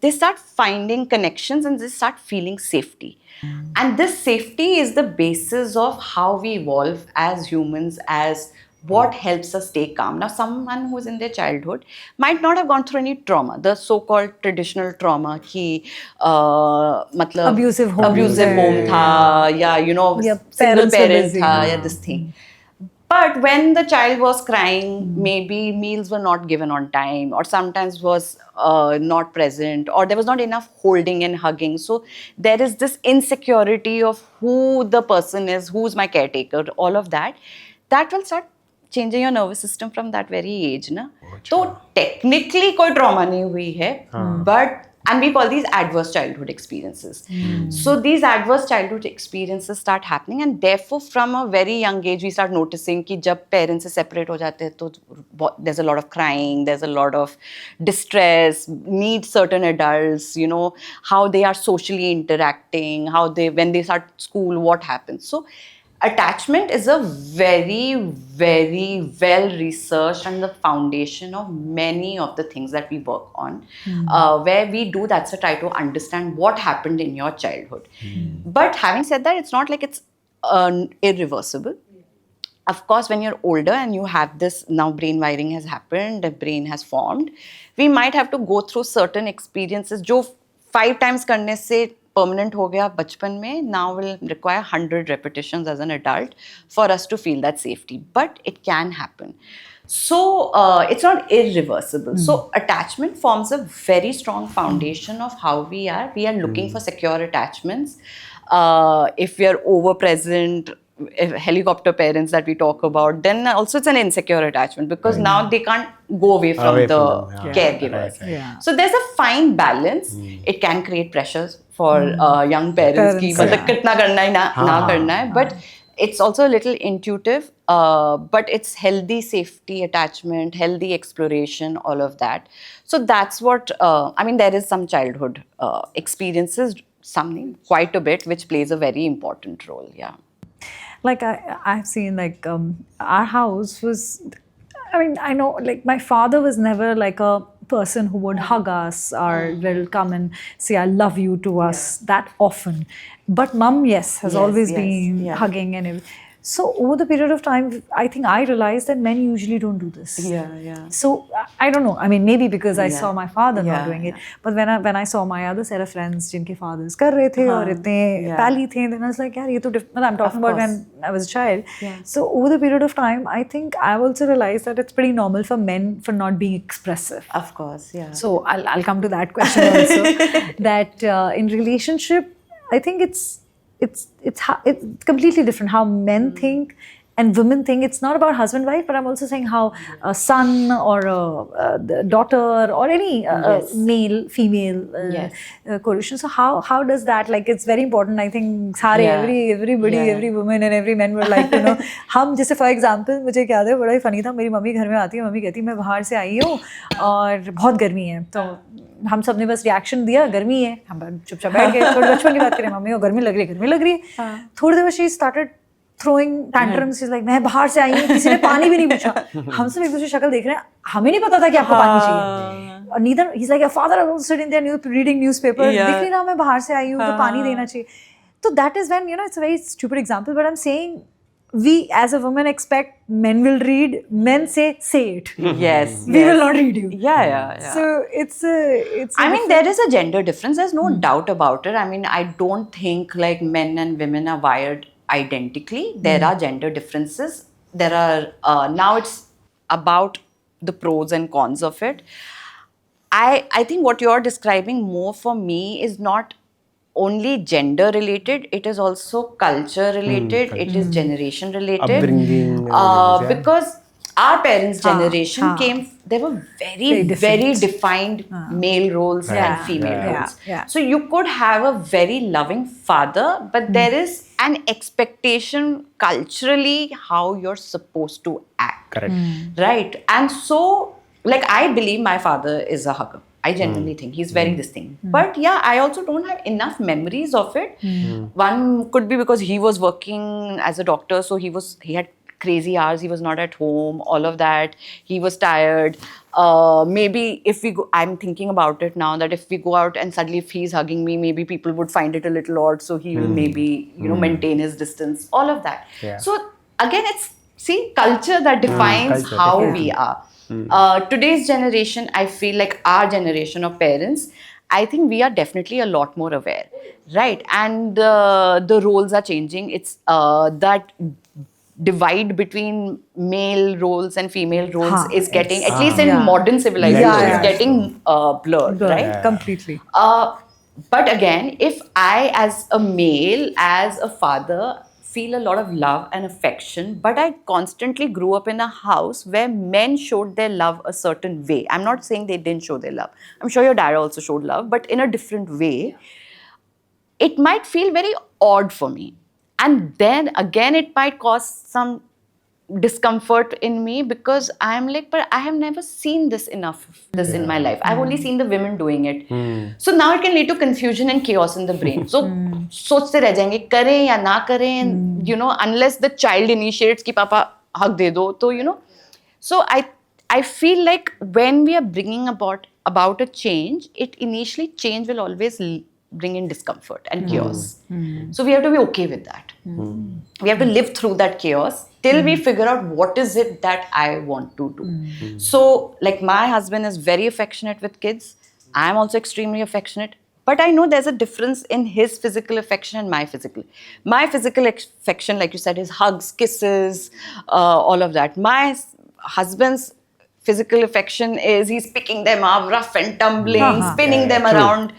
they start finding connections and they start feeling safety. And this safety is the basis of how we evolve as humans, as what helps us stay calm. Now, someone who's in their childhood might not have gone through any trauma, the so-called traditional trauma, कि मतलब abusive home था, या single parent था, या this thing. But when the child was crying, maybe meals were not given on time, or sometimes was not present, or there was not enough holding and hugging. So there is this insecurity of who the person is, who's my caretaker, all of that. That will start changing your nervous system from that very age, na? So technically कोई trauma नहीं हुई है, but, and we call these adverse childhood experiences. So these adverse childhood experiences start happening, and therefore from a very young age we start noticing कि जब parents से separate हो जाते हैं तो there's a lot of crying, there's a lot of distress, need certain adults, how they are socially interacting, when they start school, what happens. So attachment is a very, very well researched and the foundation of many of the things that we work on. Where we do that's to try to understand what happened in your childhood. But having said that, it's not like it's irreversible. Of course, when you're older and you have this, now brain wiring has happened, the brain has formed, we might have to go through certain experiences जो 5 times करने से permanent हो गया बचपन में, now will require 100 repetitions as an adult for us to feel that safety. But it can happen. So it's not irreversible. So attachment forms a very strong foundation of how we are. We are looking for secure attachments. If we are over-present, helicopter parents that we talk about, then also it's an insecure attachment, because now they can't go away from the caregivers. Yeah. So there's a fine balance. It can create pressures for young parents ki matlab kitna karna hai na karna hai, but it's also a little intuitive, but it's healthy safety attachment, healthy exploration, all of that. So that's what I mean, there is some childhood experiences, something quite a bit, which plays a very important role. Like I've seen, like our house was, I mean, I know, like my father was never like a person who would hug us or will come and say I love you to us that often. But mum, yes, has always been hugging and everything. So over the period of time, I think I realized that men usually don't do this. Yeah. So I don't know. I mean, maybe because I Yeah. saw my father not Yeah, doing it. But when I saw my other set of friends, जिनके fathers कर रहे थे और इतने Yeah. pally थे, then I was like, यार ये तो different. I'm talking about when I was a child. Yeah. So over the period of time, I think I've also realized that it's pretty normal for men for not being expressive. Of course, yeah. So I'll come to that question also. That in relationship, I think it's completely different how men think and women think. It's not about husband wife, but I'm also saying how a son or a daughter or any Yes. male female Yes. correlation. So how does that, like, it's very important. I think सारे Yeah. everybody Yeah. every woman and every man were like, you know, हम जैसे for example मुझे याद है, बड़ा ही funny था, मेरी mummy घर में आती है, मम्मी कहती मैं बाहर से आई हूँ और बहुत गर्मी है, तो हम सब ने बस रिएक्शन दिया गर्मी है, हम चुपचाप बैठ गए, थोड़ी बचपन की बात करें, मम्मी को गर्मी लग रही है, थोड़ी there she started throwing tantrums. She's like, मैं बाहर से आई हूँ, किसी ने पानी भी नहीं पूछा, हम सब एक दूसरे शक्ल देख रहे हैं, हमें नहीं पता था कि आपको पानी चाहिए, और neither he's like, your father is also sitting there reading newspaper, Yeah. दिख नहीं रहा मैं बाहर से आई हूँ, तो पानी देना चाहिए. So that is when, you know, it's a very stupid example, but I'm saying we as a woman expect men will read, men say it. Yes. We will not read you. Yeah. So it's I mean, there is a gender difference. There's no doubt about it. I mean, I don't think like men and women are wired identically. There are gender differences. There are now it's about the pros and cons of it. I think what you're describing more for me is not only gender related, it is also culture related, it is generation related. Upbringing, yeah. Because our parents' generation came, there were Very very different. defined male roles Yeah. and female Yeah. roles. Yeah. So you could have a very loving father, but there is an expectation culturally how you're supposed to act. Correct. Right. And so, like, I believe my father is a hugger. I genuinely think he's very this thing. But yeah, I also don't have enough memories of it. One could be because he was working as a doctor, so he had crazy hours, he was not at home, all of that. He was tired. Maybe if we go, I'm thinking about it now, that if we go out and suddenly if he's hugging me, maybe people would find it a little odd, so he will maybe, you know, maintain his distance, all of that. Yeah. So again, it's, see, culture that defines culture, how yeah. we are. Today's generation, I feel like our generation of parents, I think we are definitely a lot more aware, right? And the roles are changing. It's that divide between male roles and female roles is getting, at least in modern civilization, is getting blurred, right? Completely. But again, if I, as a male, as a father, feel a lot of love and affection, but I constantly grew up in a house where men showed their love a certain way. I'm not saying they didn't show their love. I'm sure your dad also showed love, but in a different way. It might feel very odd for me. And then again, it might cause some discomfort in me, because I'm like, but I have never seen this enough of this in my life. I've only seen the women doing it. So now it can lead to confusion and chaos in the brain. So सोचते रह जाएंगे करें या ना करें, you know, unless the child initiates कि पापा hug दे दो, तो you know. So I feel like when we are bringing about a change, change will always bring in discomfort and chaos. So we have to be okay with that. We have to live through that chaos till we figure out what is it that I want to do. So, like, my husband is very affectionate with kids. I'm also extremely affectionate. But I know there's a difference in his physical affection and my physical. My physical affection, like you said, is hugs, kisses, all of that. My husband's physical affection is he's picking them up, rough and tumbling, spinning them around.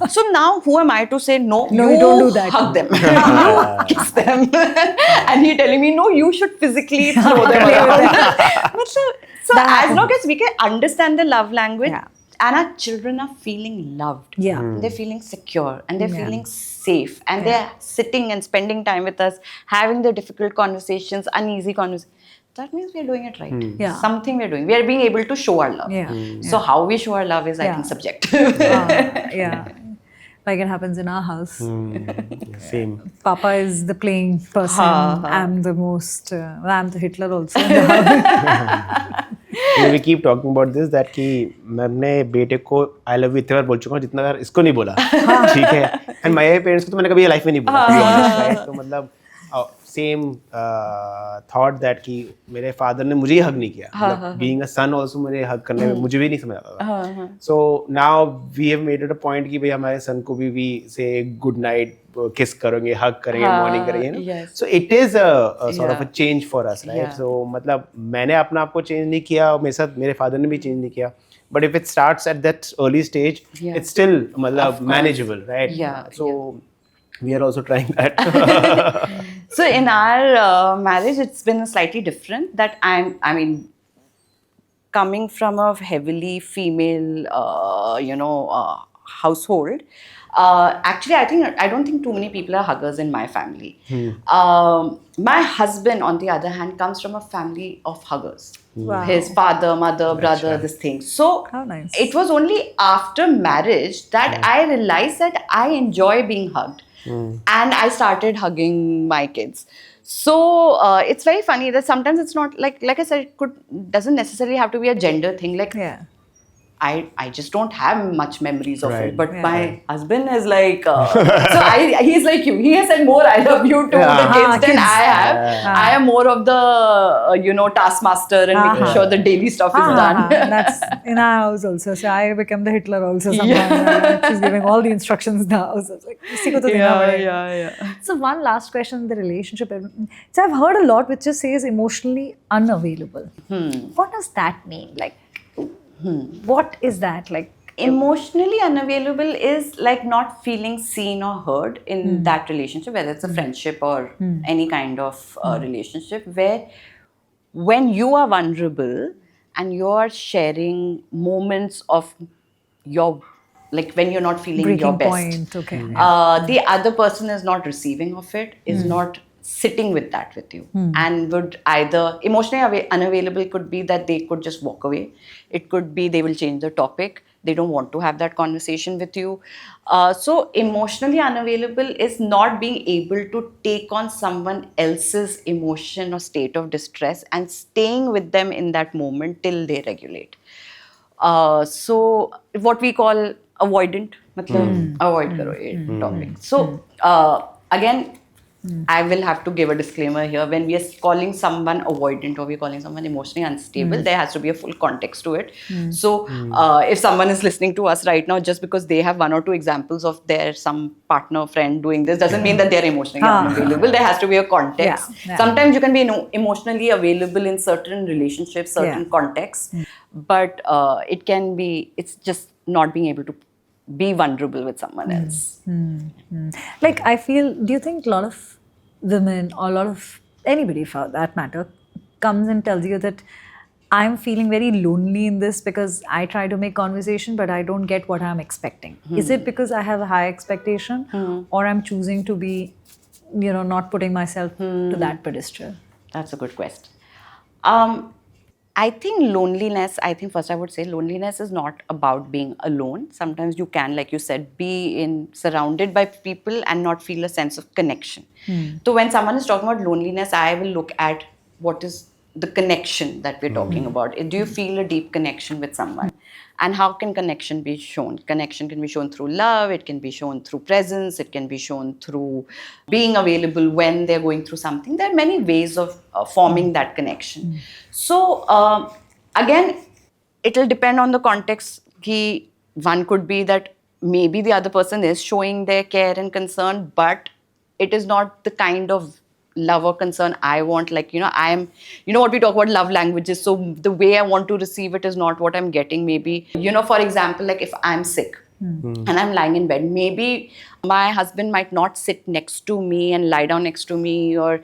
So now who am I to say, no, you don't do that. Hug them, you kiss them. And he telling me, no, you should physically throw them around. So as long as we can understand the love language, and our children are feeling loved, they're feeling secure, and they're feeling safe, and they're sitting and spending time with us, having the difficult conversations, uneasy conversations. That means we are doing it right. Yeah. Something we are doing. We are being able to show our love. So how we show our love is, I think, subjective. Like it happens in our house. Same. Papa is the playing person. I'm the most. I'm the Hitler also. In the house. We keep talking about this that कि मैं अपने बेटे को I love you इतने बार बोल चुका हूँ जितना बार इसको नहीं बोला, ठीक है? And my parents को तो मैंने कभी लाइफ में नहीं बोला, तो मतलब same thought that कि मेरे father ने मुझे hug नहीं किया, मतलब being a son also मुझे hug करने में मुझे भी नहीं समझ आता था. So now we have made it a point कि भाई हमारे son को भी say good night, kiss करेंगे, hug करेंगे, morning करेंगे, you know? Yes. So it is a sort of a change for us, right? Yeah. So मतलब मैंने अपना आप को change नहीं किया, मेरे साथ मेरे father ने भी change नहीं किया. But if it starts at that early stage, Yeah. it's still मतलब manageable, right? Yeah, So we are also trying that. So in our marriage, it's been slightly different. That I mean, coming from a heavily female, household. Actually, I don't think too many people are huggers in my family. My husband, on the other hand, comes from a family of huggers. Wow. His father, mother, brother, right. this thing. So How nice. it was only after marriage that I realized that I enjoy being hugged. And I started hugging my kids. So it's very funny that sometimes it's not like I said, doesn't necessarily have to be a gender thing. Like Yeah. I just don't have much memories of Right. it. But Yeah. my husband is like, so he's like you. He has said more "I love you" to the kids than kids. I have. Yeah. I am more of the taskmaster and making sure the daily stuff is done. That's in our house also. So I become the Hitler also sometimes. She's giving all the instructions in the house. I was like, "Kisi ko to dena padega." yeah. So one last question in the relationship. So I've heard a lot which just says emotionally unavailable. What does that mean? Like, what is that? Like, Emotionally unavailable is like not feeling seen or heard in that relationship, whether it's a friendship or any kind of relationship, where when you are vulnerable and you're sharing moments of your, like when you're not feeling your breaking best, point. Okay. the other person is not receiving of it, is not sitting with that with you, and would either emotionally unavailable could be that they could just walk away. It could be they will change the topic. They don't want to have that conversation with you. So emotionally unavailable is not being able to take on someone else's emotion or state of distress and staying with them in that moment till they regulate. So what we call avoidant, matlab avoid karo ye topic. So again, I will have to give a disclaimer here. When we are calling someone avoidant or we're calling someone emotionally unstable, there has to be a full context to it. So if someone is listening to us right now, just because they have one or two examples of their some partner, friend doing this, doesn't mean that they're emotionally unavailable. There has to be a context. Yeah. Sometimes you can be emotionally available in certain relationships, certain contexts, but it can be, it's just not being able to be vulnerable with someone else. Like, I feel, do you think a lot of women or a lot of anybody for that matter comes and tells you that I'm feeling very lonely in this because I try to make conversation but I don't get what I'm expecting? Is it because I have a high expectation or I'm choosing to be, not putting myself to that pedestal? That's a good question. I think loneliness, first I would say loneliness is not about being alone. Sometimes you can, like you said, be surrounded by people and not feel a sense of connection. So when someone is talking about loneliness, I will look at what is the connection that we're talking about. Do you feel a deep connection with someone? And how can connection be shown? Connection can be shown through love, it can be shown through presence, it can be shown through being available when they're going through something. There are many ways of forming that connection. So again, it will depend on the context. One could be that maybe the other person is showing their care and concern, but it is not the kind of love or concern I want. Like, I'm, what we talk about love languages. So the way I want to receive it is not what I'm getting. Maybe, for example, like if I'm sick and I'm lying in bed, maybe my husband might not sit next to me and lie down next to me or,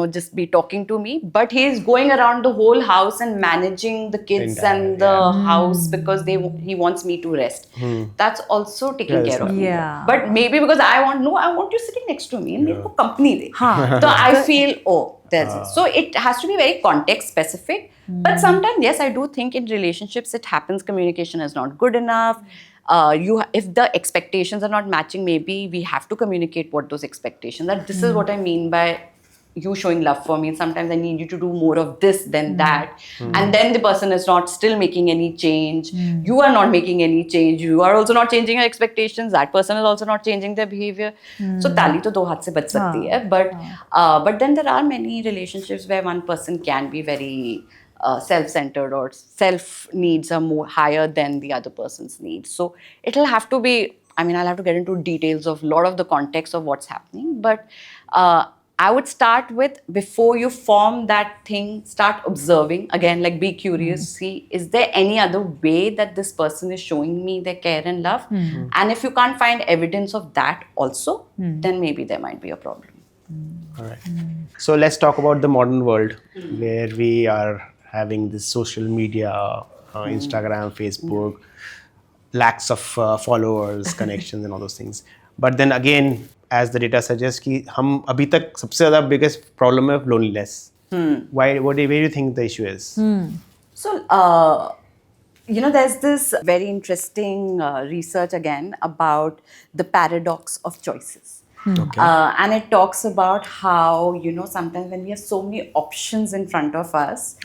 just be talking to me, but he is going around the whole house and managing the kids and the house because he wants me to rest. That's also taking care of me. Yeah. But maybe because I want you sitting next to me and make company de. So I feel, there's it. So it has to be very context specific. But sometimes, yes, I do think in relationships it happens, communication is not good enough. If the expectations are not matching, maybe we have to communicate what those expectations are. This is what I mean by you showing love for me, and sometimes I need you to do more of this than that. And then the person is not still making any change. You are not making any change. You are also not changing your expectations. That person is also not changing their behavior. So tali to do haath se bach sakti hai. But then there are many relationships where one person can be very self-centered, or self needs are more higher than the other person's needs. So it'll have to be, I mean, I'll have to get into details of a lot of the context of what's happening. But I would start with, before you form that thing, start observing. Again, like, be curious, see, is there any other way that this person is showing me their care and love? And if you can't find evidence of that also, then maybe there might be a problem. All right. So let's talk about the modern world where we are having this social media, Instagram, Facebook, lakhs of followers, connections, and all those things. But then again, as the data suggests, कि हम अभी तक सबसे ज़्यादा biggest problem है loneliness. Why? Where do you think the issue is? So, there's this very interesting research again about the paradox of choices. And it talks about how, sometimes when we have so many options in front of us,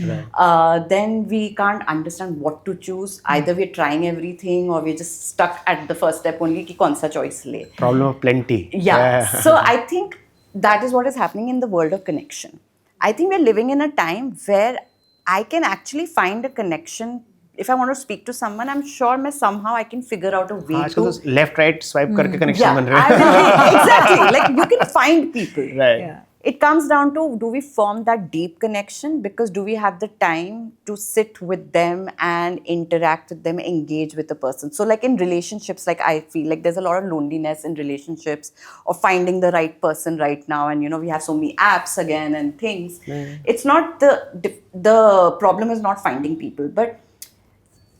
then we can't understand what to choose. Either we're trying everything, or we're just stuck at the first step only, ki kaun sa choice le. Problem of plenty. Yeah. So I think that is what is happening in the world of connection. I think we're living in a time where I can actually find a connection. If I want to speak to someone, I'm sure somehow I can figure out a way आजकल to... तो left right swipe करके connection बन रहे I हैं. will, exactly. Like, you can find people. Right. Yeah. It comes down to, do we form that deep connection? Because do we have the time to sit with them and interact with them, engage with the person? So like in relationships, like I feel like there's a lot of loneliness in relationships, or finding the right person right now. And we have so many apps again and things. It's not the problem is not finding people, but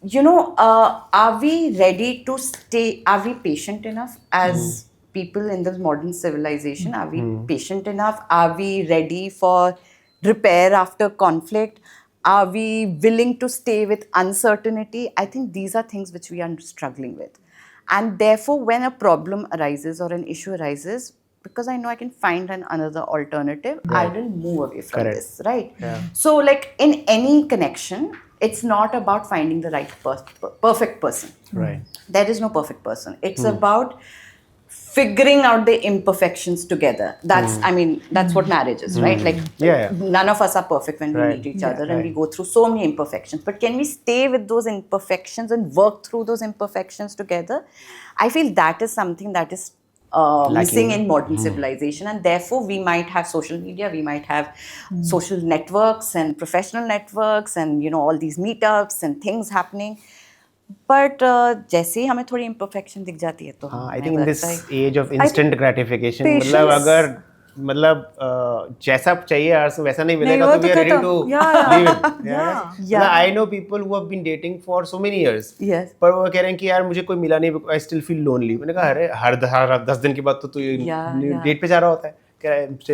are we ready to stay? Are we patient enough as people in this modern civilization? Are we patient enough? Are we ready for repair after conflict? Are we willing to stay with uncertainty? I think these are things which we are struggling with. And therefore, when a problem arises or an issue arises, because I know I can find another alternative, I will move away from this, right? Yeah. So like in any connection, it's not about finding the right perfect person. Right. There is no perfect person. It's about figuring out the imperfections together. That's, I mean, that's what marriage is, right? Like, none of us are perfect when we meet each other, and we go through so many imperfections. But can we stay with those imperfections and work through those imperfections together? I feel that is something that is missing in modern civilization, and therefore we might have social media, we might have social networks and professional networks, and all these meetups and things happening. But जैसे ही हमें थोड़ी imperfection दिख जाती है तो I think in this age of instant gratification, मतलब अगर जैसा चाहिए यार वैसा नहीं मिलेगा तो we are ready to leave it. Yeah. I know people who have been dating for so many years. Yes. पर वो कह रहे हैं कि यार मुझे कोई मिला नहीं, I still feel lonely. मैंने कहा अरे हर 10 दिन के बाद तो तू डेट पे जा रहा होता है.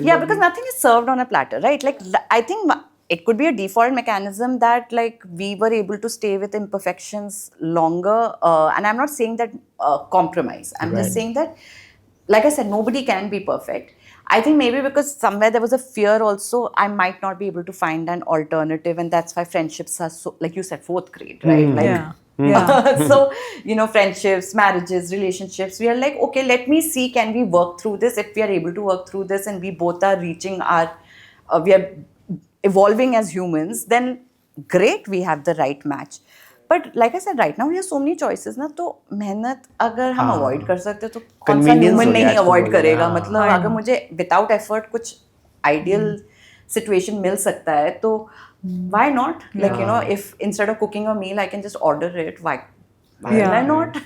Yeah, because nothing is served on a platter, right? Like, I think it could be a default mechanism that like we were able to stay with imperfections longer. And I'm not saying that compromise. I'm just saying that, like I said, nobody can be perfect. I think maybe because somewhere there was a fear also, I might not be able to find an alternative. And that's why friendships are so, like you said, 4th grade, right? Like, so, friendships, marriages, relationships, we are like, okay, let me see, can we work through this? If we are able to work through this and we both are reaching we are evolving as humans, then great, we have the right match. But like I said, right now we have so many choices ना, तो मेहनत अगर हम avoid कर सकते तो कौन सा human नहीं avoid करेगा? मतलब अगर मुझे without effort कुछ ideal situation मिल सकता है तो why not? Like if instead of cooking a meal I can just order it, why not?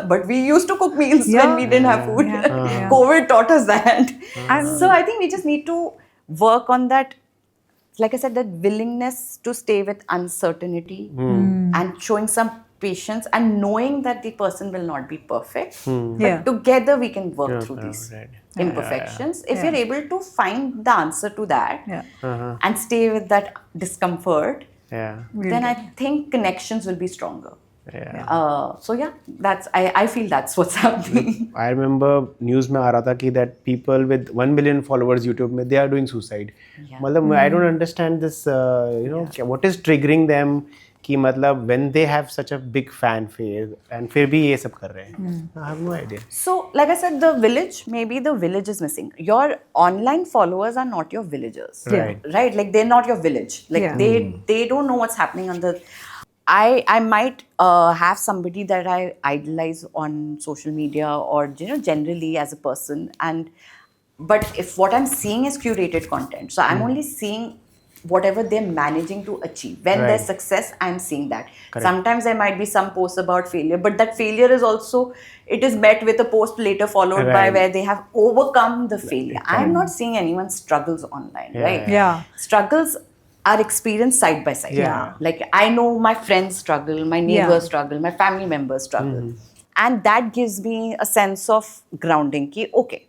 But we used to cook meals when we didn't have food. COVID taught us that. And so I think we just need to work on that. Like I said, that willingness to stay with uncertainty and showing some patience and knowing that the person will not be perfect. But together we can work through these imperfections. If you're able to find the answer to that and stay with that discomfort, then I think connections will be stronger. So yeah, I feel that's what's happening. I remember news में आ रहा था कि that people with 1 million followers YouTube में they are doing suicide. Yeah. मतलब I don't understand this. What is triggering them? कि मतलब when they have such a big fanfare and फिर भी ये सब कर रहे हैं. I have no idea. So, like I said, maybe the village is missing. Your online followers are not your villagers. Right. Right? Like they're not your village. Like Yeah. they don't know what's happening on the. I might have somebody that I idolize on social media or generally as a person, but if what I'm seeing is curated content, so I'm only seeing whatever they're managing to achieve. When there's success, I'm seeing that. Correct. Sometimes there might be some posts about failure, but that failure is also, it is met with a post later followed by Right. where they have overcome the failure. I'm not seeing anyone's struggles online, right? Yeah. Struggles are experienced side by side. Yeah. Like I know my friends struggle, my neighbors struggle, my family members struggle. And that gives me a sense of grounding. Ki, okay,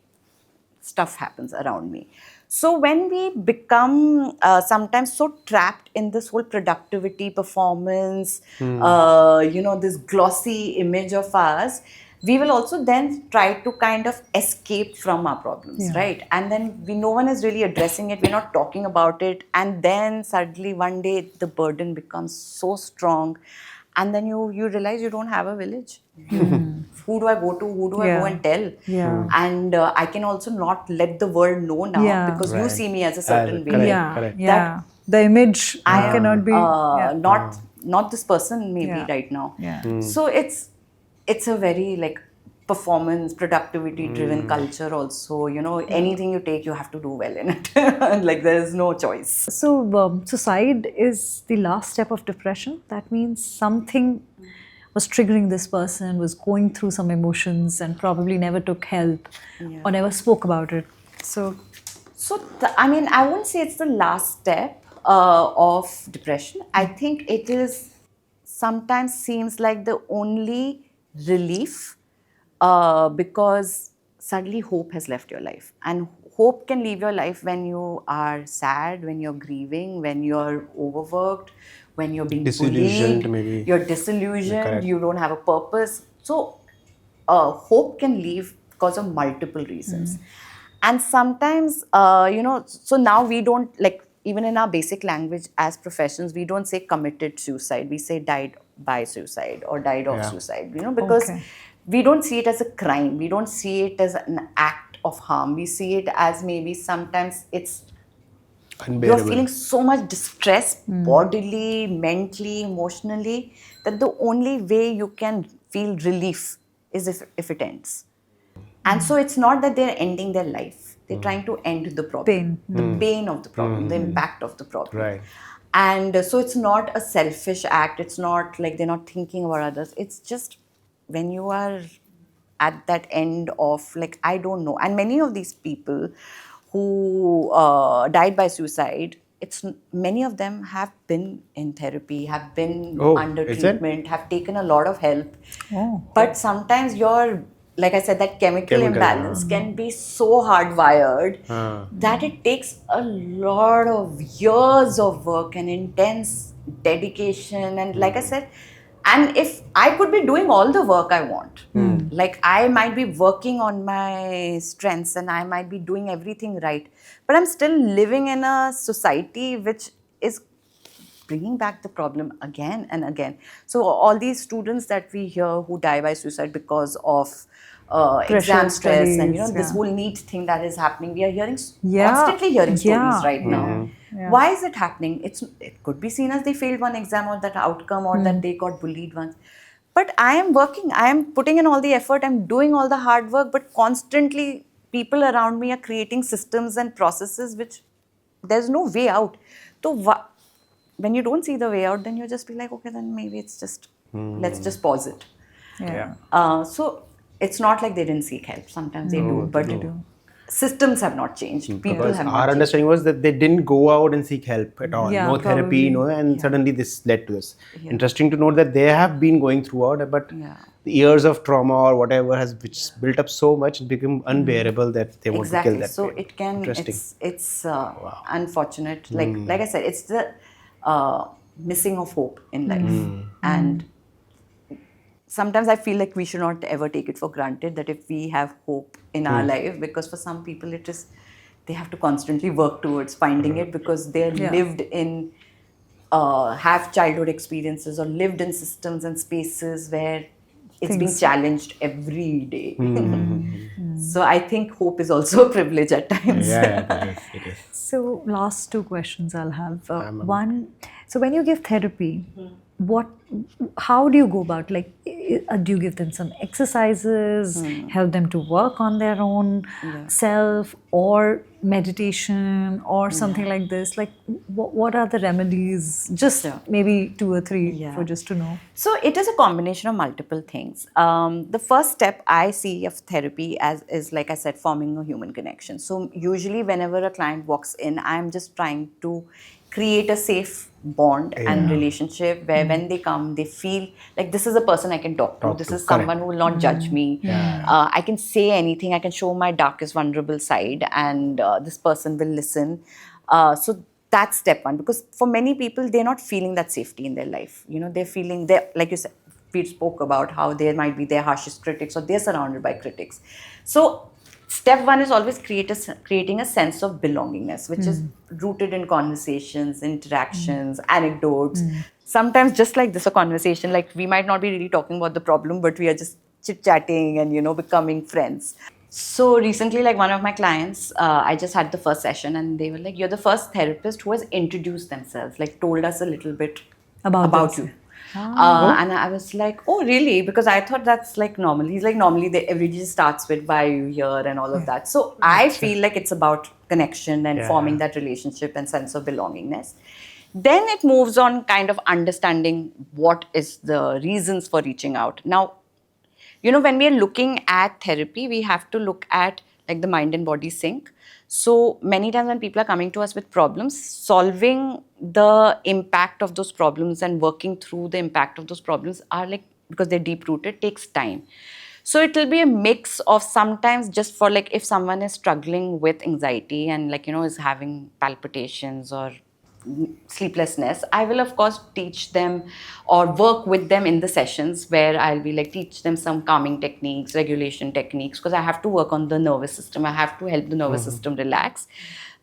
stuff happens around me. So when we become sometimes so trapped in this whole productivity, performance, this glossy image of ours, we will also then try to kind of escape from our problems, right? And then no one is really addressing it. We're not talking about it. And then suddenly one day the burden becomes so strong. And then you realize you don't have a village. Who do I go to? Who do I go and tell? Yeah. And I can also not let the world know now because you Right. see me as a certain way. Correct, Yeah. correct. Yeah. The image cannot be. Not this person maybe Yeah. right now. Yeah. So it's a very like performance, productivity driven culture also. Anything you take, you have to do well in it. Like there is no choice. So, suicide is the last step of depression. That means something was triggering this person, was going through some emotions and probably never took help or never spoke about it. So, I wouldn't say it's the last step of depression. I think it is sometimes seems like the only relief because suddenly hope has left your life. And hope can leave your life when you are sad, when you're grieving, when you're overworked, when you're being Disillusioned, bullied, maybe. you're disillusioned, Correct. you don't have a purpose. So hope can leave because of multiple reasons. And sometimes, so now we don't, like, even in our basic language as professions, we don't say committed suicide. We say died by suicide or died of suicide, because we don't see it as a crime. We don't see it as an act of harm. We see it as maybe sometimes it's Unbearable. you're feeling so much distress bodily, mentally, emotionally, that the only way you can feel relief is if it ends. And so it's not that they're ending their life. They're trying to end the problem. The pain of the problem, the impact of the problem. Right. And so it's not a selfish act. It's not like they're not thinking about others. It's just when you are at that end of, like, I don't know. And many of these people who died by suicide, many of them have been in therapy, have been under is it? treatment, have taken a lot of help. Oh. But sometimes like I said, that chemical imbalance can be so hardwired that it takes a lot of years of work and intense dedication. And like I said, and if I could be doing all the work I want, like I might be working on my strengths and I might be doing everything right, but I'm still living in a society which is bringing back the problem again and again. So all these students that we hear who die by suicide because of exam stress and this whole NEET thing that is happening, we are hearing constantly hearing stories right now. Why is it happening? It could be seen as they failed one exam or that outcome or that they got bullied once. But I am working, I am putting in all the effort, I'm doing all the hard work, but constantly people around me are creating systems and processes which there's no way out. So when you don't see the way out, then you just be like, okay, then maybe it's just, let's just pause it. So it's not like they didn't seek help. Sometimes they do, but systems have not changed. People have not Our changed. understanding was that they didn't go out and seek help at all. Yeah, No therapy, probably. and suddenly this led to this. Interesting to note that they have been going throughout, but the years of trauma or whatever has built up so much, it become unbearable that they want to kill that So pain. it can. Interesting. It's Unfortunate. Like I said, it's the missing of hope in life, and sometimes I feel like we should not ever take it for granted that if we have hope in our life, because for some people it is, they have to constantly work towards finding it because they're Yeah. lived in, have childhood experiences or lived in systems and spaces where it's being Things- challenged every day. So I think hope is also a privilege at times. it is. So, last two questions I'll have. One, so when you give therapy, how do you go about? Like, do you give them some exercises, help them to work on their own self, or meditation, or something like this? Like, what are the remedies? Just maybe 2 or 3 for just to know. So it is a combination of multiple things. The first step I see of therapy as is, like I said, forming a human connection. So usually whenever a client walks in, I'm just trying to create a safe bond and relationship where when they come, they feel like this is a person I can talk to. This is someone who will not judge me. I can say anything. I can show my darkest, vulnerable side, and this person will listen. So that's step one, because for many people, they're not feeling that safety in their life. You know, they're feeling, like you said, we spoke about how there might be their harshest critics or they're surrounded by critics. So step one is always creating a sense of belongingness, which is rooted in conversations, interactions, anecdotes. Sometimes just like this, a conversation, like we might not be really talking about the problem, but we are just chit-chatting and, you know, becoming friends. So recently, like one of my clients, I just had the first session and they were like, you're the first therapist who has introduced themselves, like told us a little bit about you. And I was like, oh, really? Because I thought that's like normal. He's like, normally everybody starts with why are you here and all of that. So I feel like it's about connection and forming that relationship and sense of belongingness. Then it moves on kind of understanding what is the reasons for reaching out. Now, you know, when we are looking at therapy, we have to look at like the mind and body sync. So many times when people are coming to us with problems, solving the impact of those problems and working through the impact of those problems are like, because they're deep rooted, takes time. So it will be a mix of sometimes just for like if someone is struggling with anxiety and like, you know, is having palpitations or sleeplessness, I will of course teach them or work with them in the sessions where I'll be like teach them some calming techniques, regulation techniques, because I have to work on the nervous system. I have to help the nervous system relax.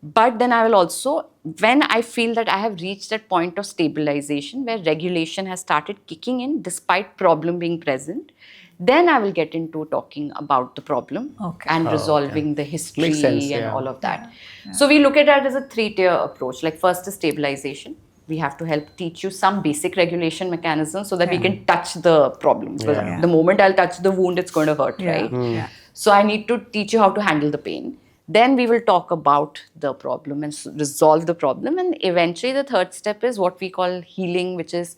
But then I will also, when I feel that I have reached that point of stabilization where regulation has started kicking in despite problem being present, then I will get into talking about the problem and resolving the history and all of that. So we look at that as a 3-tier approach. Like first is stabilization. We have to help teach you some basic regulation mechanisms so that we can touch the problem. Because the moment I'll touch the wound, it's going to hurt, right? So I need to teach you how to handle the pain. Then we will talk about the problem and resolve the problem. And eventually the third step is what we call healing, which is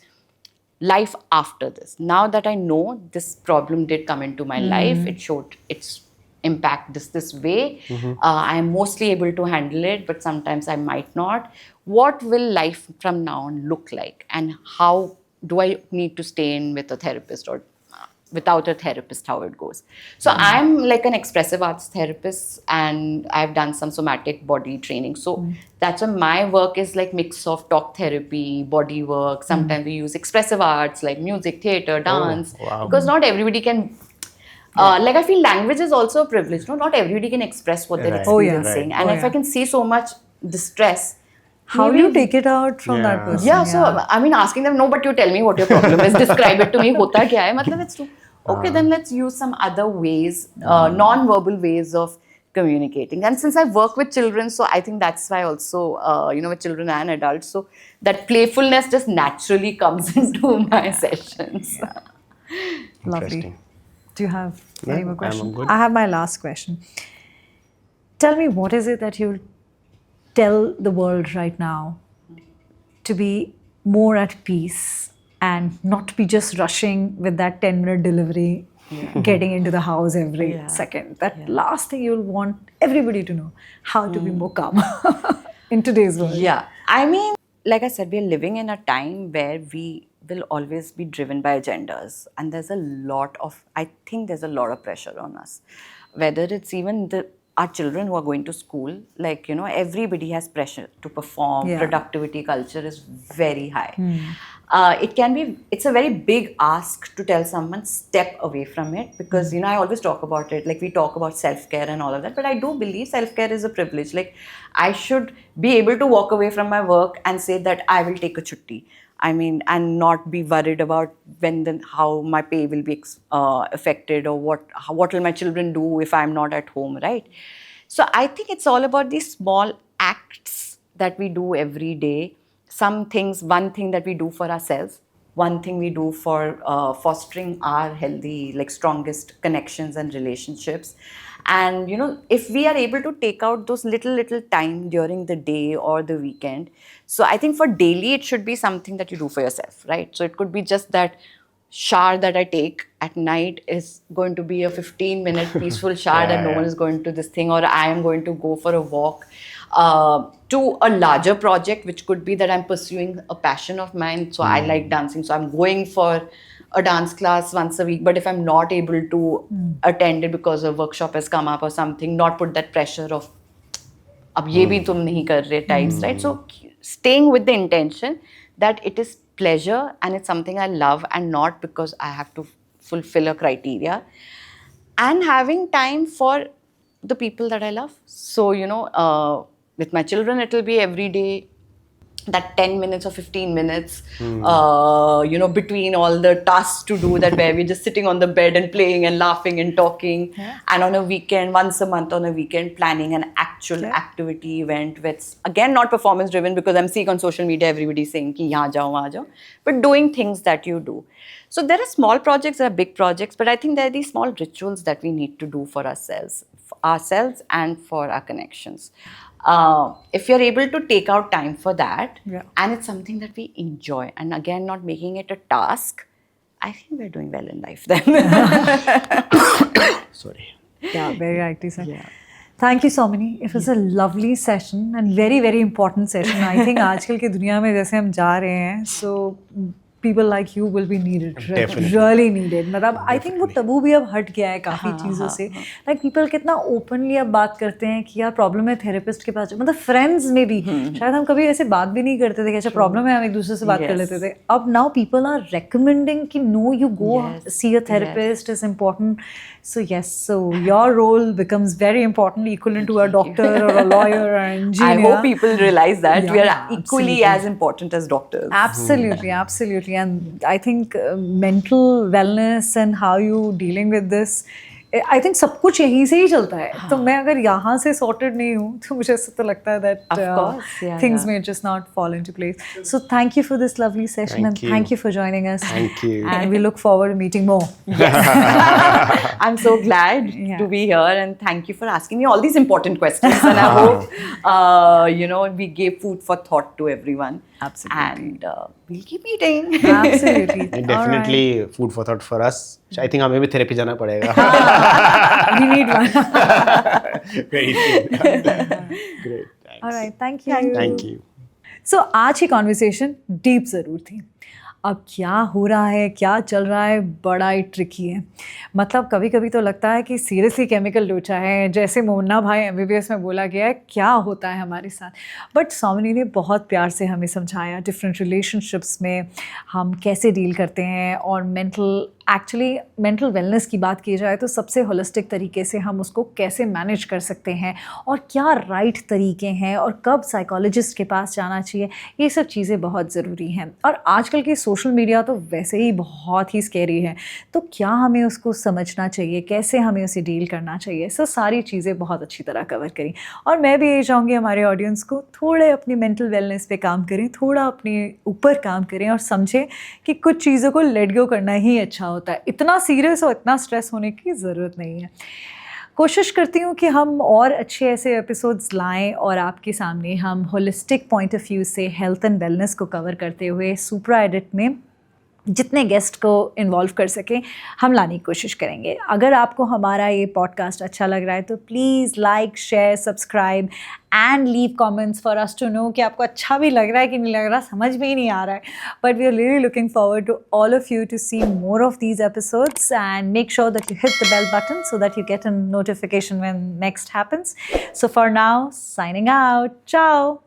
life after this. Now that I know this problem did come into my life, it showed its impact this way. I am mostly able to handle it, but sometimes I might not. What will life from now on look like? And how do I need to stay in with a therapist or without a therapist, how it goes. So I'm like an expressive arts therapist and I've done some somatic body training. So that's why my work is like mix of talk therapy, body work. Sometimes we use expressive arts like music, theater, dance, because not everybody can. Like I feel language is also a privilege. No, not everybody can express what they're experiencing. And if I can see so much distress, how do you take it out from that person? Yeah, so I mean, asking them, no, but you tell me what your problem is. Describe it to me. Hota kya hai? Matlab, it's true. Okay, then let's use some other ways, non-verbal ways of communicating. And since I work with children, so I think that's why also, you know, with children and adults, so that playfulness just naturally comes into my sessions. Lovely. Do you have any more questions? I'm good. I have my last question. Tell me, what is it that you'll tell the world right now to be more at peace and not be just rushing with that 10-minute delivery, getting into the house every second? That last thing you'll want everybody to know, how to be more calm in today's world. Yeah, I mean, like I said, we're living in a time where we will always be driven by agendas, and there's a lot of, I think there's a lot of pressure on us, whether it's even our children who are going to school, like, you know, everybody has pressure to perform. Productivity culture is very high. it's a very big ask to tell someone step away from it, because I always talk about it, like we talk about self-care and all of that, but I do believe self-care is a privilege. Like I should be able to walk away from my work and say that I will take a chutti. I mean, and not be worried about how my pay will be affected, or what will my children do if I'm not at home, right? So I think it's all about these small acts that we do every day. One thing that we do for ourselves, one thing we do for fostering our healthy, like strongest connections and relationships. And if we are able to take out those little time during the day or the weekend, so I think for daily it should be something that you do for yourself, right? So it could be just that shower that I take at night is going to be a 15-minute peaceful shower that no one is going to this thing, or I am going to go for a walk, to a larger project, which could be that I'm pursuing a passion of mine. So I like dancing, so I'm going for a dance class once a week. But if I'm not able to attend it because a workshop has come up or something, not put that pressure of ab ye bhi tum nahi kar rahe types, right? So staying with the intention that it is pleasure and it's something I love, and not because I have to fulfill a criteria, and having time for the people that I love. So with my children, it will be every day, that 10 minutes or 15 minutes, between all the tasks to do, that where we're just sitting on the bed and playing and laughing and talking. And on a weekend, once a month on a weekend, planning an actual activity event, with, again, not performance driven, because I'm seeing on social media everybody saying ki yahan jao, wahan jao, but doing things that you do. So there are small projects, there are big projects, but I think there are these small rituals that we need to do for ourselves and for our connections. If you're able to take out time for that, and it's something that we enjoy, and again, not making it a task, I think we're doing well in life then. Sorry. Yeah, very rightly said. Thank you, Somini. It was a lovely session and very, very important session. I think आजकल की दुनिया में जैसे हम जा रहे हैं, so people like you will be needed, really needed. मतलब I think वो तबू भी अब हट गया है काफ़ी चीज़ों से. Like people कितना openly अब बात करते हैं कि यार प्रॉब्लम है, थेरेपिस्ट के पास, मतलब फ्रेंड्स में भी शायद हम कभी ऐसे बात भी नहीं करते थे कि अच्छा प्रॉब्लम है, हम एक दूसरे से बात कर लेते थे. अब now people are recommending कि no, you go see a therapist is important. So yes, so your role becomes very important, equivalent to a doctor or a lawyer or an engineer. I hope people realize that we are equally as important as doctors. Absolutely, absolutely. And I think mental wellness and how you dealing with this, I think सब कुछ यहीं से ही चलता है. तो मैं अगर यहाँ से sorted नहीं हूँ, तो मुझे ऐसा तो लगता है that things may just not fall into place. So thank you for this lovely session, and thank you for joining us. Thank you. And we look forward to meeting more. I'm so glad to be here, and thank you for asking me all these important questions. And I hope we gave food for thought to everyone. Absolutely. And we'll keep eating. Absolutely. Definitely food for thought for us. I think हमें भी therapy जाना पड़ेगा. We need one. Very soon. Great. Thanks. All right. Thank you. Thank you. So आज की conversation deep ज़रूर थी. अब क्या हो रहा है, क्या चल रहा है, बड़ा ही ट्रिकी है. मतलब कभी कभी तो लगता है कि सीरियसली केमिकल लोचा है, जैसे मोहन्ना भाई MBBS में बोला गया है, क्या होता है हमारे साथ. बट सोमिनी ने बहुत प्यार से हमें समझाया डिफरेंट रिलेशनशिप्स में हम कैसे डील करते हैं, और मेंटल वेलनेस की बात की जाए तो सबसे होलिस्टिक तरीके से हम उसको कैसे मैनेज कर सकते हैं, और क्या राइट तरीके हैं, और कब साइकोलॉजिस्ट के पास जाना चाहिए. ये सब चीज़ें बहुत ज़रूरी हैं. और आजकल की सोशल मीडिया तो वैसे ही बहुत ही स्कैरी है, तो क्या हमें उसको समझना चाहिए, कैसे हमें उसे डील करना चाहिए. सो सारी चीज़ें बहुत अच्छी तरह कवर करी. और मैं भी ये चाहूँगी हमारे ऑडियंस को थोड़े अपनी मेंटल वेलनेस पे काम करें, थोड़ा अपने ऊपर काम करें, और समझें कि कुछ चीज़ों को लेट गो करना ही अच्छा होता है. इतना सीरियस और इतना स्ट्रेस होने की ज़रूरत नहीं है. कोशिश करती हूँ कि हम और अच्छे ऐसे एपिसोड्स लाएं, और आपके सामने हम होलिस्टिक पॉइंट ऑफ व्यू से हेल्थ एंड वेलनेस को कवर करते हुए सुप्रा एडिट में जितने गेस्ट को इन्वॉल्व कर सकें हम लाने की कोशिश करेंगे. अगर आपको हमारा ये पॉडकास्ट अच्छा लग रहा है तो please like, share, subscribe and leave comments for us to know कि आपको अच्छा भी लग रहा है कि नहीं लग रहा, समझ में ही नहीं आ रहा है. But we are really looking forward to all of you to see more of these episodes, and make sure that you hit the bell button so that you get a notification when next happens. So for now, signing out. Ciao.